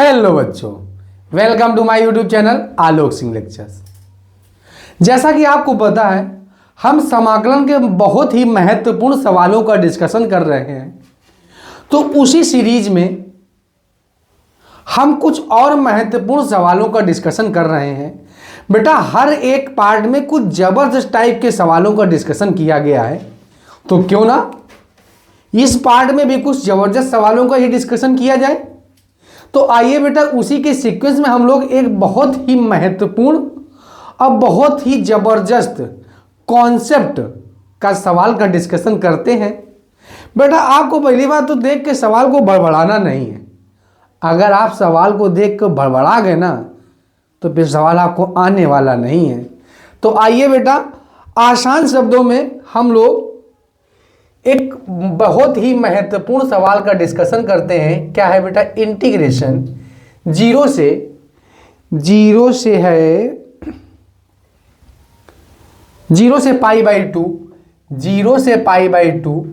Hello बच्चों, welcome to my YouTube channel Alok Singh lectures. जैसा कि आपको पता है, हम समाकलन के बहुत ही महत्वपूर्ण सवालों का डिस्कशन कर रहे हैं। तो उसी सीरीज में हम कुछ और महत्वपूर्ण सवालों का डिस्कशन कर रहे हैं। बेटा, हर एक पार्ट में कुछ जबरदस्त टाइप के सवालों का डिस्कशन किया गया है, तो क्यों ना इस पार्ट में भी कुछ जबरदस्त सवालों का ही डिस्कशन किया जाए। तो आइए बेटा, उसी के सीक्वेंस में हम लोग एक बहुत ही महत्वपूर्ण और बहुत ही जबरदस्त कॉन्सेप्ट का सवाल का डिस्कशन करते हैं। बेटा, आपको पहली बात तो देख के सवाल को बड़बड़ाना नहीं है। अगर आप सवाल को देख कर बड़बड़ा गए ना, तो फिर सवाल आपको आने वाला नहीं है। तो आइए बेटा, आसान शब्दों में हम लोग एक बहुत ही महत्वपूर्ण सवाल का डिस्कशन करते हैं। क्या है बेटा? इंटीग्रेशन जीरो से pi by two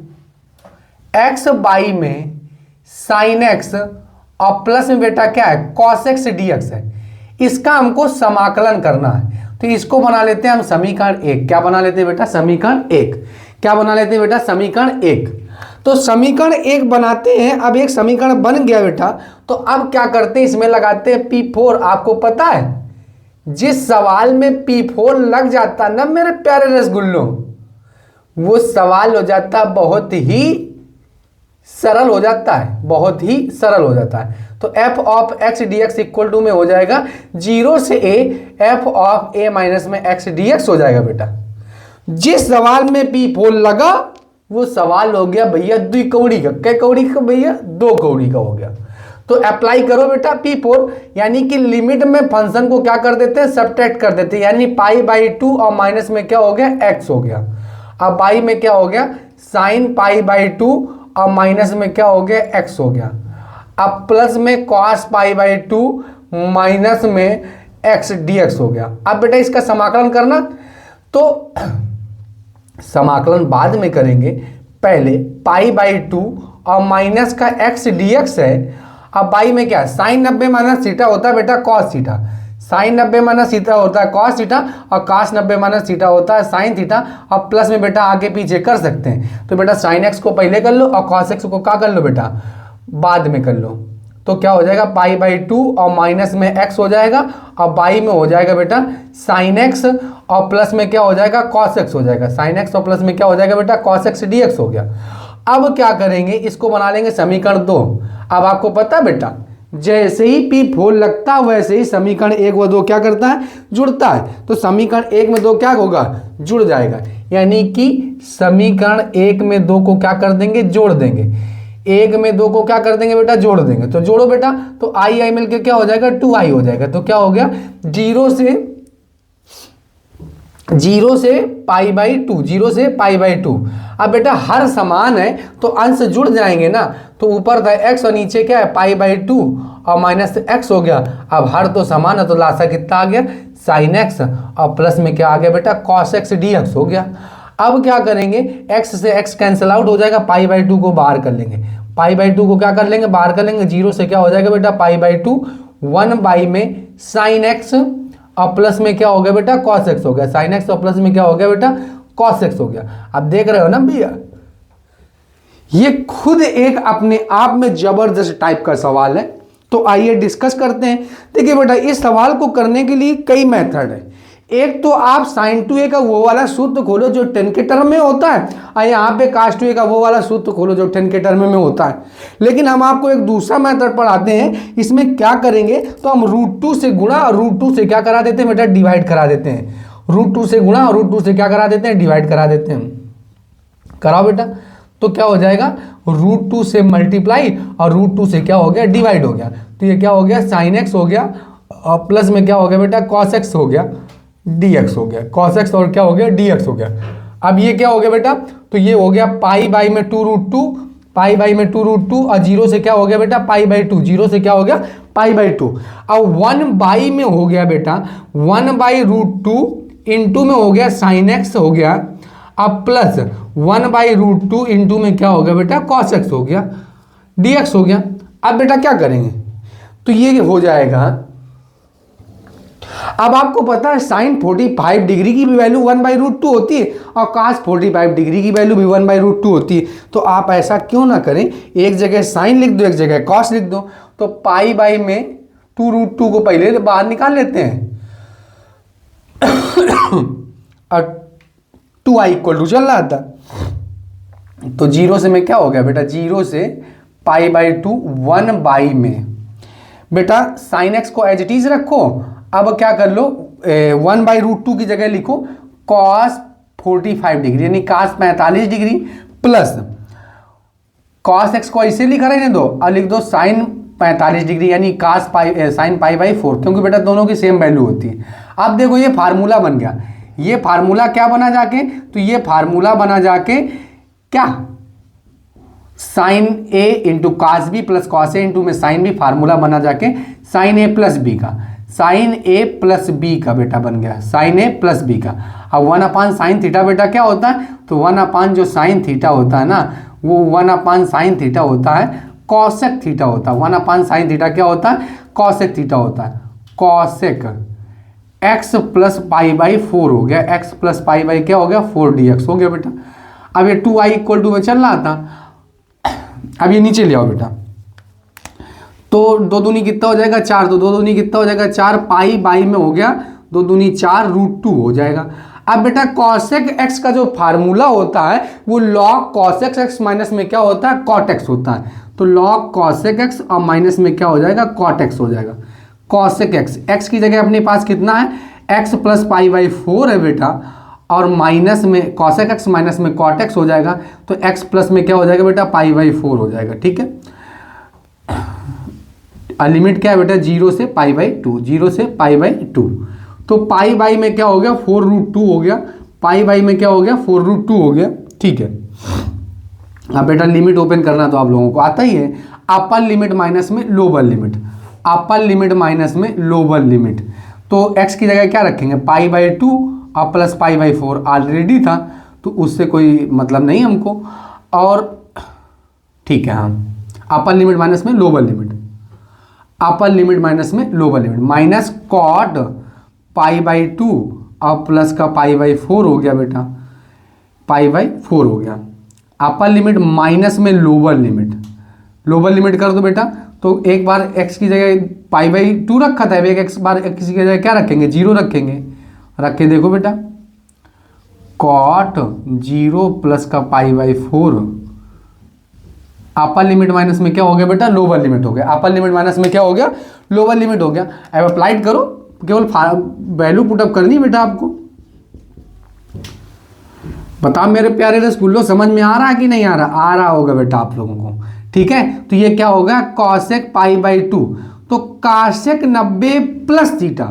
x by में साइन एक्स और प्लस में बेटा क्या है? कॉस एक्स डी एक्स है। इसका हमको समाकलन करना है। तो इसको बना लेते हैं हम समीकरण एक। क्या बना लेते हैं बेटा? समीकरण एक। क्या बना लेते हैं बेटा? समीकरण एक। तो समीकरण एक बनाते हैं। अब एक समीकरण बन गया बेटा, तो अब क्या करते हैं? इसमें लगाते हैं P4। आपको पता है, जिस सवाल में P4 लग जाता ना मेरे प्यारे रसगुल्लों, वो सवाल हो जाता बहुत ही सरल हो जाता है, बहुत ही सरल हो जाता है। तो f of x dx equal to में हो जाएगा 0 से a f of a minus में x dx हो जाएगा बेटा। जिस सवाल में P4 लगा वो सवाल हो गया भैया 2 कौड़ी का। कै कौड़ी का भैया? 2 कौड़ी का हो गया। तो अप्लाई करो बेटा P4, यानी कि लिमिट में फंक्शन को क्या कर देते हैं? सब्ट्रैक्ट कर देते हैं। यानी पाई बाई 2 और माइनस में क्या हो गया? x हो गया। अब बाई में क्या हो गया? साइन पाई बाई 2 और माइनस में क्या हो गया? x हो गया। अब प्लस में कॉस पाई बाई 2 माइनस में x dx हो गया। अब बेटा इसका समाकलन करना, तो समाकलन बाद में करेंगे। पहले पाई बाई 2 और माइनस का x dx है। अब बाई में क्या है? साइन 90 माइनस थीटा होता है बेटा cos theta. Sine 90 minus theta होता है कॉस थीटा और कॉस 90 माइनस थीटा होता है साइन थीटा। अब प्लस में बेटा आगे पीछे कर सकते हैं। तो बेटा साइन एक्स को पहले कर लो और कॉस एक्स को क्या कर लो बेटा? बाद में कर लो। तो क्या हो जाएगा? पाई बाई 2 और माइनस में x हो जाएगा और बाई में हो जाएगा बेटा साइन एक्स और प्लस में क्या हो जाएगा? कॉस एक्स हो जाएगा। साइन एक्स और प्लस में क्या हो जाएगा बेटा? कॉस एक्स डी एक्स हो गया। अब क्या करेंगे? इसको बना लेंगे समीकरण 2। अब आपको पता बेटा, जैसे ही P4 लगता है वैसे ही समीकरण 1 व 2 क्या करता है? जुड़ता है। तो समीकरण 1 में 2 क्या होगा? जुड़ जाएगा। यानी कि समीकरण 1 में 2 को क्या कर देंगे? जोड़ देंगे। 1 में 2 को क्या कर देंगे बेटा? जोड़ देंगे। तो जोड़ो बेटा, तो आई आई मिलकर क्या हो जाएगा? 2i हो जाएगा। तो क्या हो गया? 0 से पाई बाई 2, 0 से पाई बाई 2। अब बेटा हर समान है तो अंश जुड़ जाएंगे ना। तो ऊपर था x और नीचे क्या है? पाई बाई 2 और माइनस x हो गया। अब हर तो समान है तो लासा कितना आ गया? साइन x और प्लस में क्या आ गया बेटा? कॉस एक्स डी एक्स हो गया। अब क्या करेंगे? x से x कैंसिल आउट हो जाएगा। पाई बाई 2 को बाहर कर लेंगे। पाई बाई 2 को क्या कर लेंगे? बाहर कर लेंगे। 0 से क्या हो जाएगा बेटा? पाई बाई 2 1 बाई में साइन एक्स और प्लस में क्या हो गया बेटा? कॉस एक्स हो गया। साइन एक्स और प्लस में क्या हो गया बेटा? कॉस एक्स हो गया। अब देख रहे हो ना भैया, ये खुद एक अपने आप में जबरदस्त टाइप का सवाल है। तो आइए डिस्कस करते हैं। देखिए बेटा, इस सवाल को करने के लिए कई मेथड है। एक तो आप साइन 2a का वो वाला सूत्र खोलो जो 10 के टर्म में होता है, और यहाँ पे कास 2a का वो वाला सूत्र खोलो जो 10 के टर्म में होता है। लेकिन हम आपको एक दूसरा मेथड पढ़ाते हैं। इसमें क्या करेंगे? तो हम √2 से गुणा और √2 से क्या करा देते हैं बेटा? डिवाइड करा देते हैं। √2 से गुणा और √2 से क्या करा देते हैं? डिवाइड करा देते हैं। कराओ बेटा। तो क्या हो जाएगा? √2 से मल्टीप्लाई और √2 से क्या हो गया? डिवाइड हो गया। तो ये क्या हो गया? साइन एक्स हो गया और प्लस में क्या हो गया बेटा? कॉस एक्स हो गया, dx हो गया। cos x और क्या हो गया? dx हो गया। अब ये क्या हो गया बेटा? तो ये हो गया पाई बाई में 2√2, पाई बाई में 2√2 और 0 से क्या हो गया बेटा? पाई बाई 2। 0 से क्या हो गया? पाई बाई 2। अब 1 बाई में हो गया बेटा 1 बाई √2 इंटू में हो गया साइन एक्स हो गया। अब प्लस 1 बाई √2 इंटू में क्या हो गया बेटा? cos x हो गया, dx हो गया। अब बेटा क्या करेंगे? तो ये हो जाएगा। अब आपको पता है साइन 45 डिग्री की भी वैल्यू 1/√2 होती है और cos 45 डिग्री की वैल्यू भी 1/√2 होती है। तो आप ऐसा क्यों ना करें, एक जगह साइन लिख दो, एक जगह cos लिख दो। तो पाई बाई में 2√2 को पहले बाहर निकाल लेते हैं और 2i = चल रहा था। तो 0 से में क्या हो गया बेटा, 0 से π/2 1 में बेटा साइन एक्स को एज इट इज रखो। अब क्या कर लो, 1/√2 की जगह लिखो cos 45 डिग्री यानी cos 45 degree plus cos x को ऐसे लिखा रहने दो और लिख दो साइन 45 डिग्री यानी cos साइन π/4, क्योंकि बेटा दोनों की सेम वैल्यू होती है। अब देखो ये फार्मूला बन गया। ये फार्मूला क्या बना जाके, तो ये फार्मूला बना जाके क्या, sine A into cos B plus cos A into में साइन बी, फार्मूला बना जाके साइन ए प्लस बी का, साइन ए प्लस बी का बेटा बन गया, साइन ए प्लस बी का। अब 1/sin थीटा बेटा क्या होता है, तो 1/ जो साइन थीटा होता है ना, वो 1/sin थीटा होता है कॉसेक थीटा होता है। 1/sin थीटा क्या होता है, कॉसेक थीटा होता है। कॉसेक x प्लस π/4 हो गया, x प्लस π/ क्या हो गया 4dx हो गया बेटा। अब ये 2i = में चल रहा था, अब ये नीचे ले आओ बेटा। तो 2 दूनी कितना हो जाएगा 4, तो 2 दूनी कितना हो जाएगा 4, π/, में हो गया 2 दूनी 4 √2 हो जाएगा। अब बेटा cosec x का जो फार्मूला होता है वो log cosec x माइनस में क्या होता है cot x होता है। तो log cosec x और माइनस में क्या हो जाएगा cot x हो जाएगा। cosec x की जगह अपने पास कितना है, x प्लस π/4 है बेटा, और माइनस में cosec x माइनस में cot x हो जाएगा। तो x प्लस में क्या हो जाएगा बेटा π/4 हो जाएगा। ठीक है, लिमिट क्या है बेटा 0 से π/2, 0 से π/2। तो π/, में क्या हो गया 4√2 हो गया, π/, में क्या हो गया 4√2 हो गया। ठीक है, अब बेटा लिमिट ओपन करना तो आप लोगों को आता ही है, अपर लिमिट माइनस में lower limit, upper limit minus में लोअर लिमिट। तो x की जगह क्या रखेंगे π/2 और प्लस π/4 ऑलरेडी था, तो उससे कोई मतलब नहीं हमको। और ठीक है, हाँ, अपर लिमिट माइनस में lower limit, upper limit minus में लोअर लिमिट, माइनस कॉट π/2 और प्लस का π/4 हो गया बेटा, π/4 हो गया। अपर लिमिट माइनस में लोअर लिमिट, लोअर लिमिट कर दो बेटा। तो एक बार x की जगह π/2 रखा था, एक बार x की जगह क्या रखेंगे 0 रखेंगे। रख के देखो बेटा, कॉट 0 प्लस का π/4, अपर लिमिट माइनस में क्या हो गया बेटा लोअर लिमिट हो गया, अपर लिमिट माइनस में क्या हो गया लोअर लिमिट हो गया। अब अप्लाइड करो, केवल वैल्यू पुटअप करनी है बेटा आपको। बताओ मेरे प्यारे रसगुल्लो, समझ में आ रहा है कि नहीं आ रहा, आ रहा होगा बेटा आप लोगों को। ठीक है, तो ये क्या होगा cosec π/2, तो cosec 90 plus theta,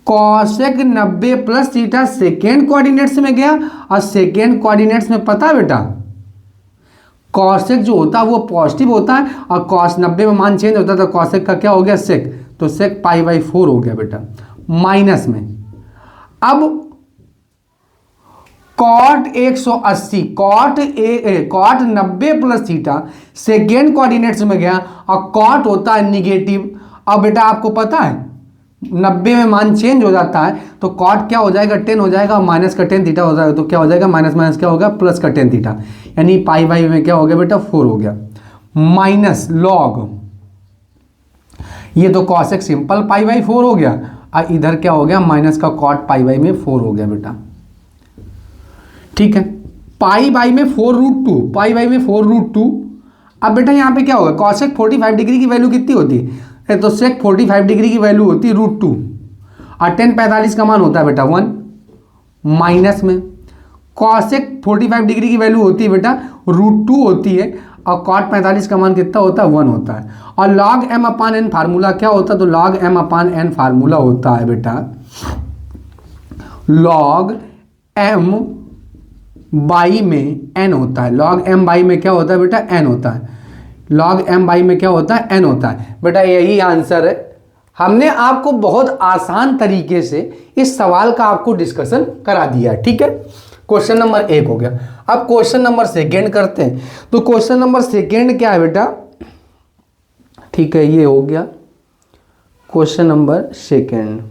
cosec 90 plus theta second coordinates में गया, और सेकेंड कोऑर्डिनेट्स में पता है बेटा cosec जो होता है वो पॉजिटिव होता है, और cos 90 में मान चेंज होता है, तो cosec का क्या हो गया sec, तो sec π/4 हो गया बेटा माइनस में। अब cot 180, cot 90 plus theta second coordinates में गया, और cot होता है निगेटिव। अब बेटा आपको पता है 90 में मान चेंज हो जाता है, तो cot क्या हो जाएगा 10 हो जाएगा, और माइनस का 10 थीटा हो जाएगा, तो क्या हो जाएगा माइनस माइनस क्या होगा प्लस का 10 थीटा, यानी π/, में क्या हो गया बेटा 4 हो गया, माइनस लॉग, ये तो cosec सिंपल π/4 हो गया, और इधर क्या हो गया माइनस का cot π/, में 4 हो गया बेटा। ठीक है, π/, में 4√2, π/, में 4√2। अब बेटा यहाँ पे क्या होगा cosec 45 डिग्री की वैल्यू कितनी होती है, तो sec 45 डिग्री की वैल्यू होती है √2, और tan 45 का मान होता है बेटा 1, माइनस में cosec 45 डिग्री की वैल्यू होती है बेटा √2 होती है, और cot 45 का मान कितना होता है 1 होता है। और log m/n फार्मूला क्या होता है, तो log m/n फार्मूला होता है बेटा log m/, में n होता है, log m/, में क्या होता है बेटा n होता है, log m/, में क्या होता है n होता है बेटा। यही आंसर है। हमने आपको बहुत आसान तरीके से इस सवाल का आपको डिस्कशन करा दिया है। ठीक है, क्वेश्चन नंबर 1 हो गया। अब क्वेश्चन नंबर 2 करते हैं। तो क्वेश्चन नंबर 2 क्या है बेटा, ठीक है, ये हो गया क्वेश्चन नंबर सेकेंड।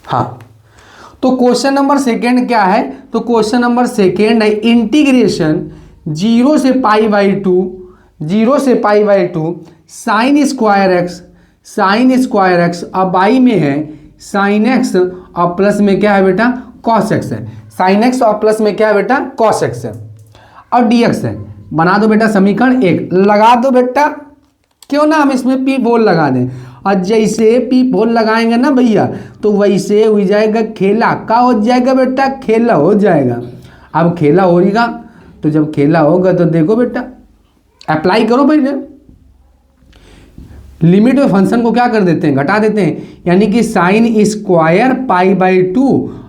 हाँ, तो क्वेश्चन नंबर सेकेंड क्या है? तो क्वेश्चन नंबर सेकेंड है इंटीग्रेशन 0 से पाई बाई टू, 0 से pi by two sign square x, sign square x अब बाई में है साइन एक्स और प्लस में क्या है बेटा कॉस एक्स है, साइन एक्स और प्लस में क्या है बेटा कॉस एक्स है और डी एक्स है। बना दो बेटा समीकरण एक, लगा दो बेटा, क्यों ना हम इसमें पी बोल लगा दें, और जैसे पी बोल लगाएंगे ना भैया तो वैसे हो जाएगा खेला, का हो जाएगा बेटा खेला हो जाएगा। अब खेला होगा तो जब खेला होगा तो देखो बेटा अप्लाई करो भैया, लिमिट में फंक्शन को क्या कर देते हैं घटा देते हैं, यानी कि sign square pi by two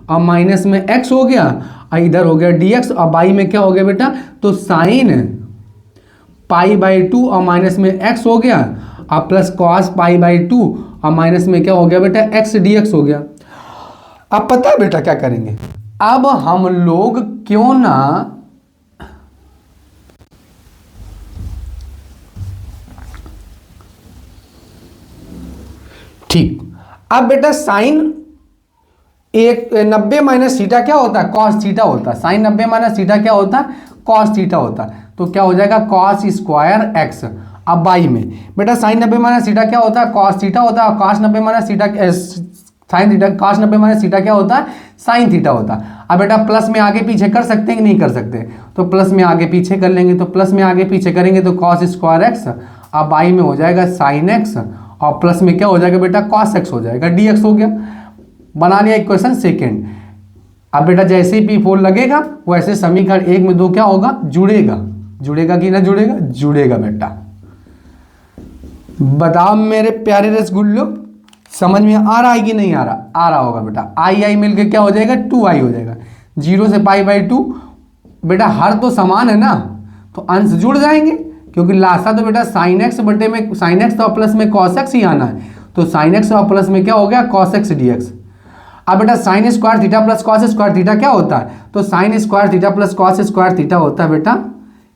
और माइनस में एक्स हो गया और इधर हो गया डी एक्स और बाई में क्या हो गया बेटा तो साइन पाई बाई टू और माइनस में एक्स हो गया और plus cos pi by two और माइनस में क्या हो गया बेटा एक्स डी एक्स हो गया। अब पता है बेटा क्या करेंगे, अब हम लोग क्यों ना ठीक, अब बेटा साइन 90 माइनस थीटा क्या होता है कॉस थीटा होता है, साइन 90 माइनस थीटा क्या होता है कॉस थीटा होता है, तो क्या हो जाएगा कॉस स्क्वायर एक्स। अब बाई में बेटा साइन 90 माइनस थीटा क्या होता है कॉस थीटा होता है, cos 90 minus theta sine theta, cos 90 minus theta क्या होता है साइन थीटा होता है। अब बेटा प्लस में आगे पीछे कर सकते हैं कि नहीं कर सकते, तो प्लस में आगे पीछे कर लेंगे, तो प्लस में आगे पीछे करेंगे तो कॉस स्क्वायर एक्स, अब बाई में हो जाएगा साइन एक्स और प्लस में क्या हो जाएगा बेटा कॉस एक्स हो जाएगा, डी एक्स हो गया। बना लिया इक्वेशन सेकेंड। अब बेटा जैसे ही पी फोर लगेगा वैसे समीकरण एक में दो क्या होगा जुड़ेगा, जुड़ेगा कि ना जुड़ेगा, जुड़ेगा बेटा। बताओ मेरे प्यारे रसगुल्लो समझ में आ रहा है कि नहीं आ रहा, आ रहा होगा बेटा। आई आई मिलके क्या हो जाएगा 2i हो जाएगा, 0 से पाई बाई 2 बेटा हर तो समान है ना तो अंश जुड़ जाएंगे, क्योंकि लासा तो बेटा साइन एक्स बटे में साइन एक्स और प्लस में कॉस एक्स ही आना है, तो साइन एक्स और प्लस में क्या हो गया कॉस एक्स डी एक्स। अब बेटा sine square theta plus cos square theta क्या होता है, तो sine square theta plus cos square theta होता है बेटा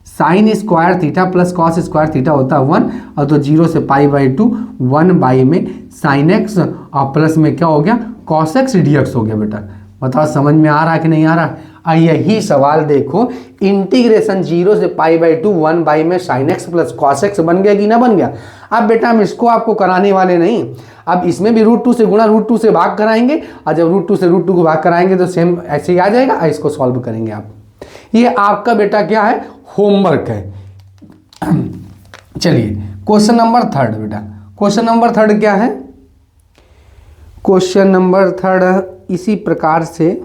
sine square theta plus cos square theta होता है 1, और तो 0 से पाई बाई 2 1 बाई में साइन एक्स और प्लस में क्या हो गया कॉस एक्स डी एक्स हो गया बेटा। बताओ समझ में आ रहा है कि नहीं आ रहा। यही सवाल देखो, इंटीग्रेशन 0 से पाई बाई 2 1 बाई में sine x plus cos x बन गया कि ना बन गया। अब बेटा हम इसको आपको कराने वाले नहीं, अब इसमें भी रूट 2 से गुणा रूट 2 से भाग कराएंगे, और जब रूट 2 से रूट 2 को भाग कराएंगे तो सेम ऐसे ही आ जाएगा, और इसको सॉल्व करेंगे आप। ये आपका बेटा क्या है होमवर्क है। चलिए क्वेश्चन नंबर थर्ड बेटा, क्वेश्चन नंबर थर्ड क्या है, क्वेश्चन नंबर थर्ड इसी प्रकार से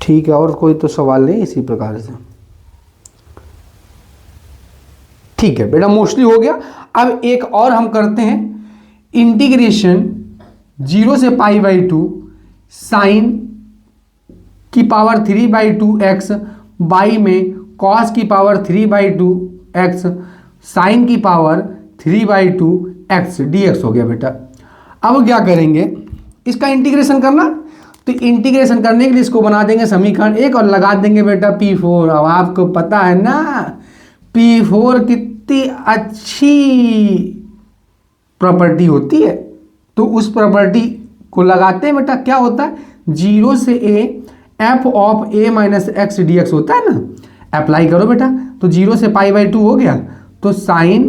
ठीक है, और कोई तो सवाल नहीं इसी प्रकार से ठीक है बेटा, मोस्टली हो गया। अब एक और हम करते हैं, इंटीग्रेशन 0 से पाई बाई 2 साइन की पावर 3 बाई 2 एक्स बाई में कॉस की पावर 3 बाई 2 एक्स साइन की power 3 by 2 x D x हो गया बेटा। अब क्या करेंगे, इसका इंटीग्रेशन करना, तो इंटीग्रेशन करने के लिए इसको बना देंगे समीकरण एक और लगा देंगे बेटा P4। अब आपको पता है ना P4 कितनी अच्छी प्रॉपर्टी होती है, तो उस प्रॉपर्टी को लगाते हैं बेटा। क्या होता है 0 से a F of a minus x D x होता है ना, अप्लाई करो बेटा। तो 0 से पाई बाई 2 हो गया, तो साइन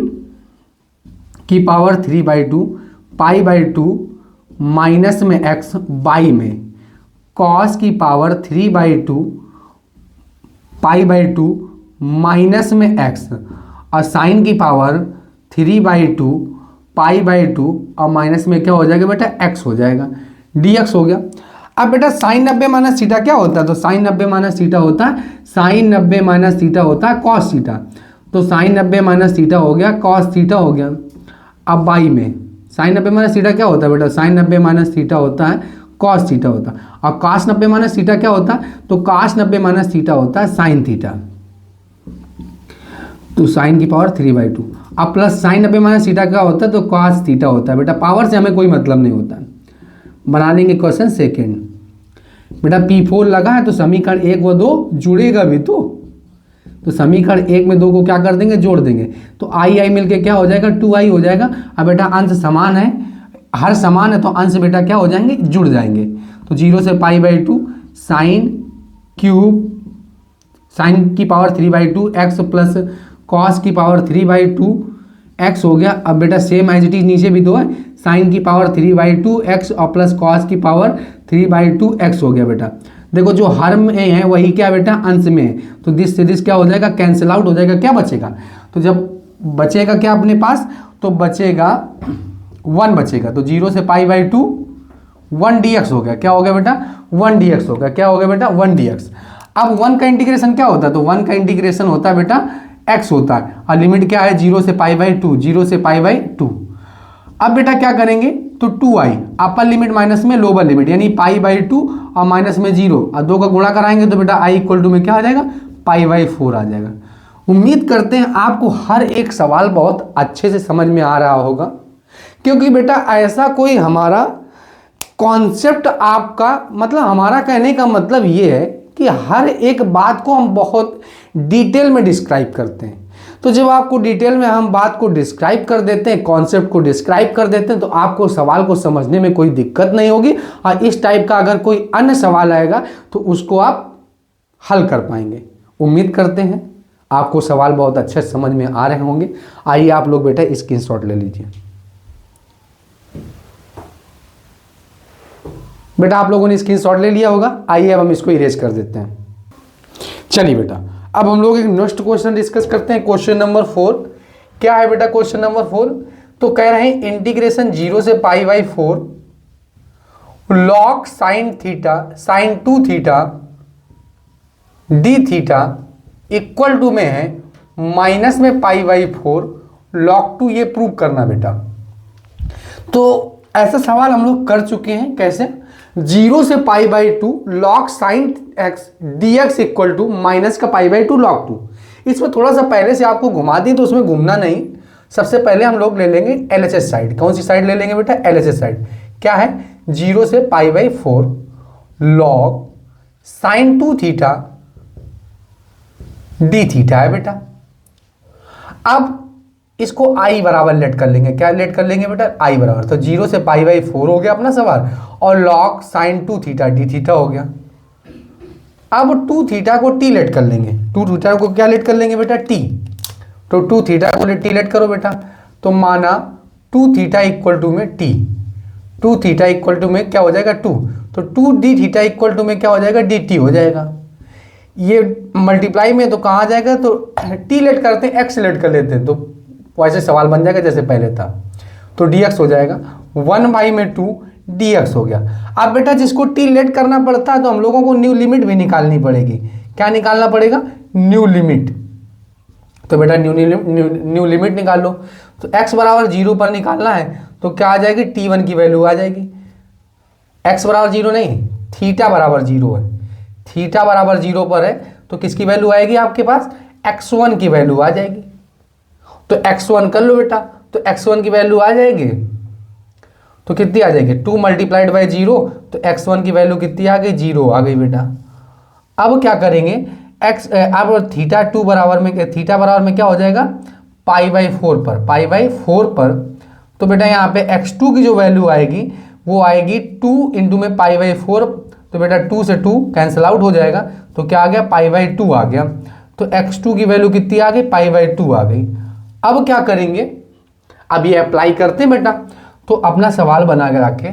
की power 3 by 2 pi by 2 minus में x बाई में कॉस की power 3 by 2 pi by 2 minus में x और साइन की पावर 3 बाई 2 पाई बाई 2 और माइनस में क्या हो जाएगा बेटा x हो जाएगा, dx हो गया। अब बेटा साइन 90 माइनस थीटा क्या होता है, तो साइन 90 माइनस थीटा होता है, साइन 90 माइनस थीटा होता है कॉस थीटा, तो साइन 90 माइनस थीटा हो गया कॉस थीटा हो गया। अब बाई में साइन 90 माइनस थीटा क्या होता है बेटा, साइन 90 माइनस थीटा होता है कॉस थीटा होता है, और कॉस 90 माइनस थीटा क्या होता है, तो कॉस 90 माइनस थीटा होता है साइन थीटा, तो साइन की पावर 3 बाई 2। अब प्लस साइन 90 माइनस थीटा क्या होता है, तो कॉस थीटा होता है बेटा। पावर से हमें कोई मतलब नहीं होता। बना लेंगे क्वेश्चन सेकेंड बेटा। P4 लगा है तो समीकरण 1 व 2 जुड़ेगा भी, तो तो समीकरण 1 में 2 को क्या कर देंगे, जोड़ देंगे, तो आई आई मिलके क्या हो जाएगा, 2i हो जाएगा। अब बेटा अंश समान है, हर समान है तो अंश बेटा क्या हो जाएंगे, जुड़ जाएंगे। तो 0 से π/2 साइन क्यूब साइन की पावर 3/2 एक्स प्लस कॉस की पावर 3/2 एक्स हो गया। अब बेटा सेम एज इट इज नीचे भी 2 है, साइन की पावर 3/2 एक्स और प्लस कॉस की पावर 3/2 एक्स हो गया। बेटा देखो जो हर में है वही क्या बेटा अंश में है, तो दिस से दिस क्या हो जाएगा, कैंसिल आउट हो जाएगा। क्या बचेगा, तो जब बचेगा क्या अपने पास, तो बचेगा 1 बचेगा। तो 0 से π/2 1 dx हो गया। क्या हो गया बेटा, 1 dx हो गया। क्या हो गया बेटा, 1 dx। अब 1 का इंटीग्रेशन क्या होता है, तो 1 का इंटीग्रेशन होता है बेटा x होता है, और लिमिट क्या है 0 से π/2, 0 से π/2। अब बेटा क्या करेंगे, तो 2i अपर लिमिट माइनस में लोअर लिमिट, यानी π/2 और माइनस में 0 और 2 का गुणा कराएंगे तो बेटा i इक्वल टू में क्या आ जाएगा, π/4 आ जाएगा। उम्मीद करते हैं आपको हर एक सवाल बहुत अच्छे से समझ में आ रहा होगा, क्योंकि बेटा ऐसा कोई हमारा कॉन्सेप्ट आपका मतलब हमारा कहने का मतलब ये है कि हर एक बात को हम बहुत डिटेल में डिस्क्राइब करते हैं। तो जब आपको डिटेल में हम बात को डिस्क्राइब कर देते हैं, कॉन्सेप्ट को डिस्क्राइब कर देते हैं, तो आपको सवाल को समझने में कोई दिक्कत नहीं होगी, और इस टाइप का अगर कोई अन्य सवाल आएगा तो उसको आप हल कर पाएंगे। उम्मीद करते हैं आपको सवाल बहुत अच्छे समझ में आ रहे होंगे। आइए आप लोग बेटा स्क्रीनशॉट ले लीजिए। बेटा आप लोगों ने स्क्रीनशॉट ले लिया होगा। आइए अब हम इसको इरेज कर देते हैं। चलिए बेटा अब हम लोग एक नेक्स्ट क्वेश्चन डिस्कस करते हैं, क्वेश्चन नंबर 4। क्या है बेटा क्वेश्चन नंबर 4, तो कह रहे हैं इंटीग्रेशन 0 से π/4 log sine theta sine 2 theta D theta equal to में है माइनस में π/4 log 2, ये प्रूव करना बेटा। तो ऐसा सवाल हम लोग कर चुके हैं, कैसे, 0 से π/2 log sine X D X equal to minus का π/2 log 2। इसमें थोड़ा सा पहले से आपको घुमा दी तो उसमें घूमना नहीं। सबसे पहले हम लोग ले लेंगे LHS साइड। कौन सी साइड ले लेंगे बेटा, LHS साइड। क्या है, 0 से π/4 log sine 2 theta D theta है बेटा। अब इसको i बराबर लेट कर लेंगे। क्या लेट कर लेंगे बेटा, i बराबर, तो 0 से π/4 हो गया अपना सवाल, और log sine 2 theta D theta हो गया। अब 2 थीटा को t लेट कर लेंगे। 2 थीटा को क्या लेट कर लेंगे बेटा, t। तो 2 थीटा को t लेट करो बेटा, तो माना 2 थीटा इक्वल टू में t, 2 थीटा इक्वल टू में क्या हो जाएगा 2, तो 2 डी थीटा इक्वल टू में क्या हो जाएगा, dt हो जाएगा। ये मल्टीप्लाई में तो कहाँ जाएगा, तो t लेट करते हैं, x लेट कर लेते हैं, तो वैसे सवाल बन जाएगा जैसे पहले था। तो dx हो जाएगा 1/2 dx हो गया। अब बेटा जिसको t लेट करना पड़ता है तो हम लोगों को न्यू लिमिट भी निकालनी पड़ेगी। क्या निकालना पड़ेगा, न्यू लिमिट। तो बेटा न्यू लिमिट निकाल लो। तो x बराबर 0 पर निकालना है तो क्या आ जाएगी, t1 की वैल्यू आ जाएगी। x बराबर 0 नहीं, थीटा बराबर 0 है। थीटा बराबर 0 पर है तो किसकी वैल्यू आएगी आपके पास, x1 की वैल्यू आ जाएगी। तो x1 कर लो बेटा, तो x1 की वैल्यू आ जाएगी, तो कितनी आ जाएगी, 2 मल्टीप्लाइड बाई 0, तो x1 की वैल्यू कितनी आ गई, 0 आ गई बेटा। अब क्या करेंगे, अब थीटा बराबर में क्या हो जाएगा, π/4 पर, π/4 पर। तो बेटा यहाँ पे x2 की जो वैल्यू आएगी वो आएगी 2 इंटू में π/4, तो बेटा 2 से 2 कैंसिल आउट हो जाएगा, तो क्या आ गया, π/2 आ गया। तो x2 की वैल्यू कितनी आ गई, π/2 आ गई। अब क्या करेंगे, अब ये अप्लाई करते हैं बेटा, तो अपना सवाल बना के रखे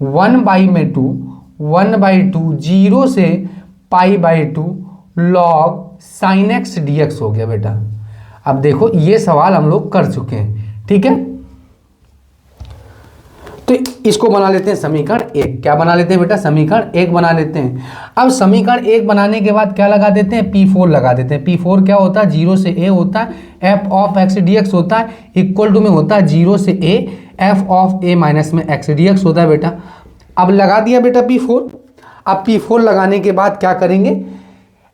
1/2 0 से π/2 log साइन एक्स dx हो गया बेटा। अब देखो ये सवाल हम लोग कर चुके हैं, ठीक है। तो इसको बना लेते हैं समीकरण 1। क्या बना लेते हैं बेटा, समीकरण 1 बना लेते हैं। अब समीकरण 1 बनाने के बाद क्या लगा देते हैं, P4 लगा देते हैं। P4 क्या होता है, 0 से a होता है, f ऑफ x dx होता है, इक्वल टू में होता है 0 से a f of a minus में x dx होता है बेटा। अब लगा दिया बेटा P4। अब P4 लगाने के बाद क्या करेंगे,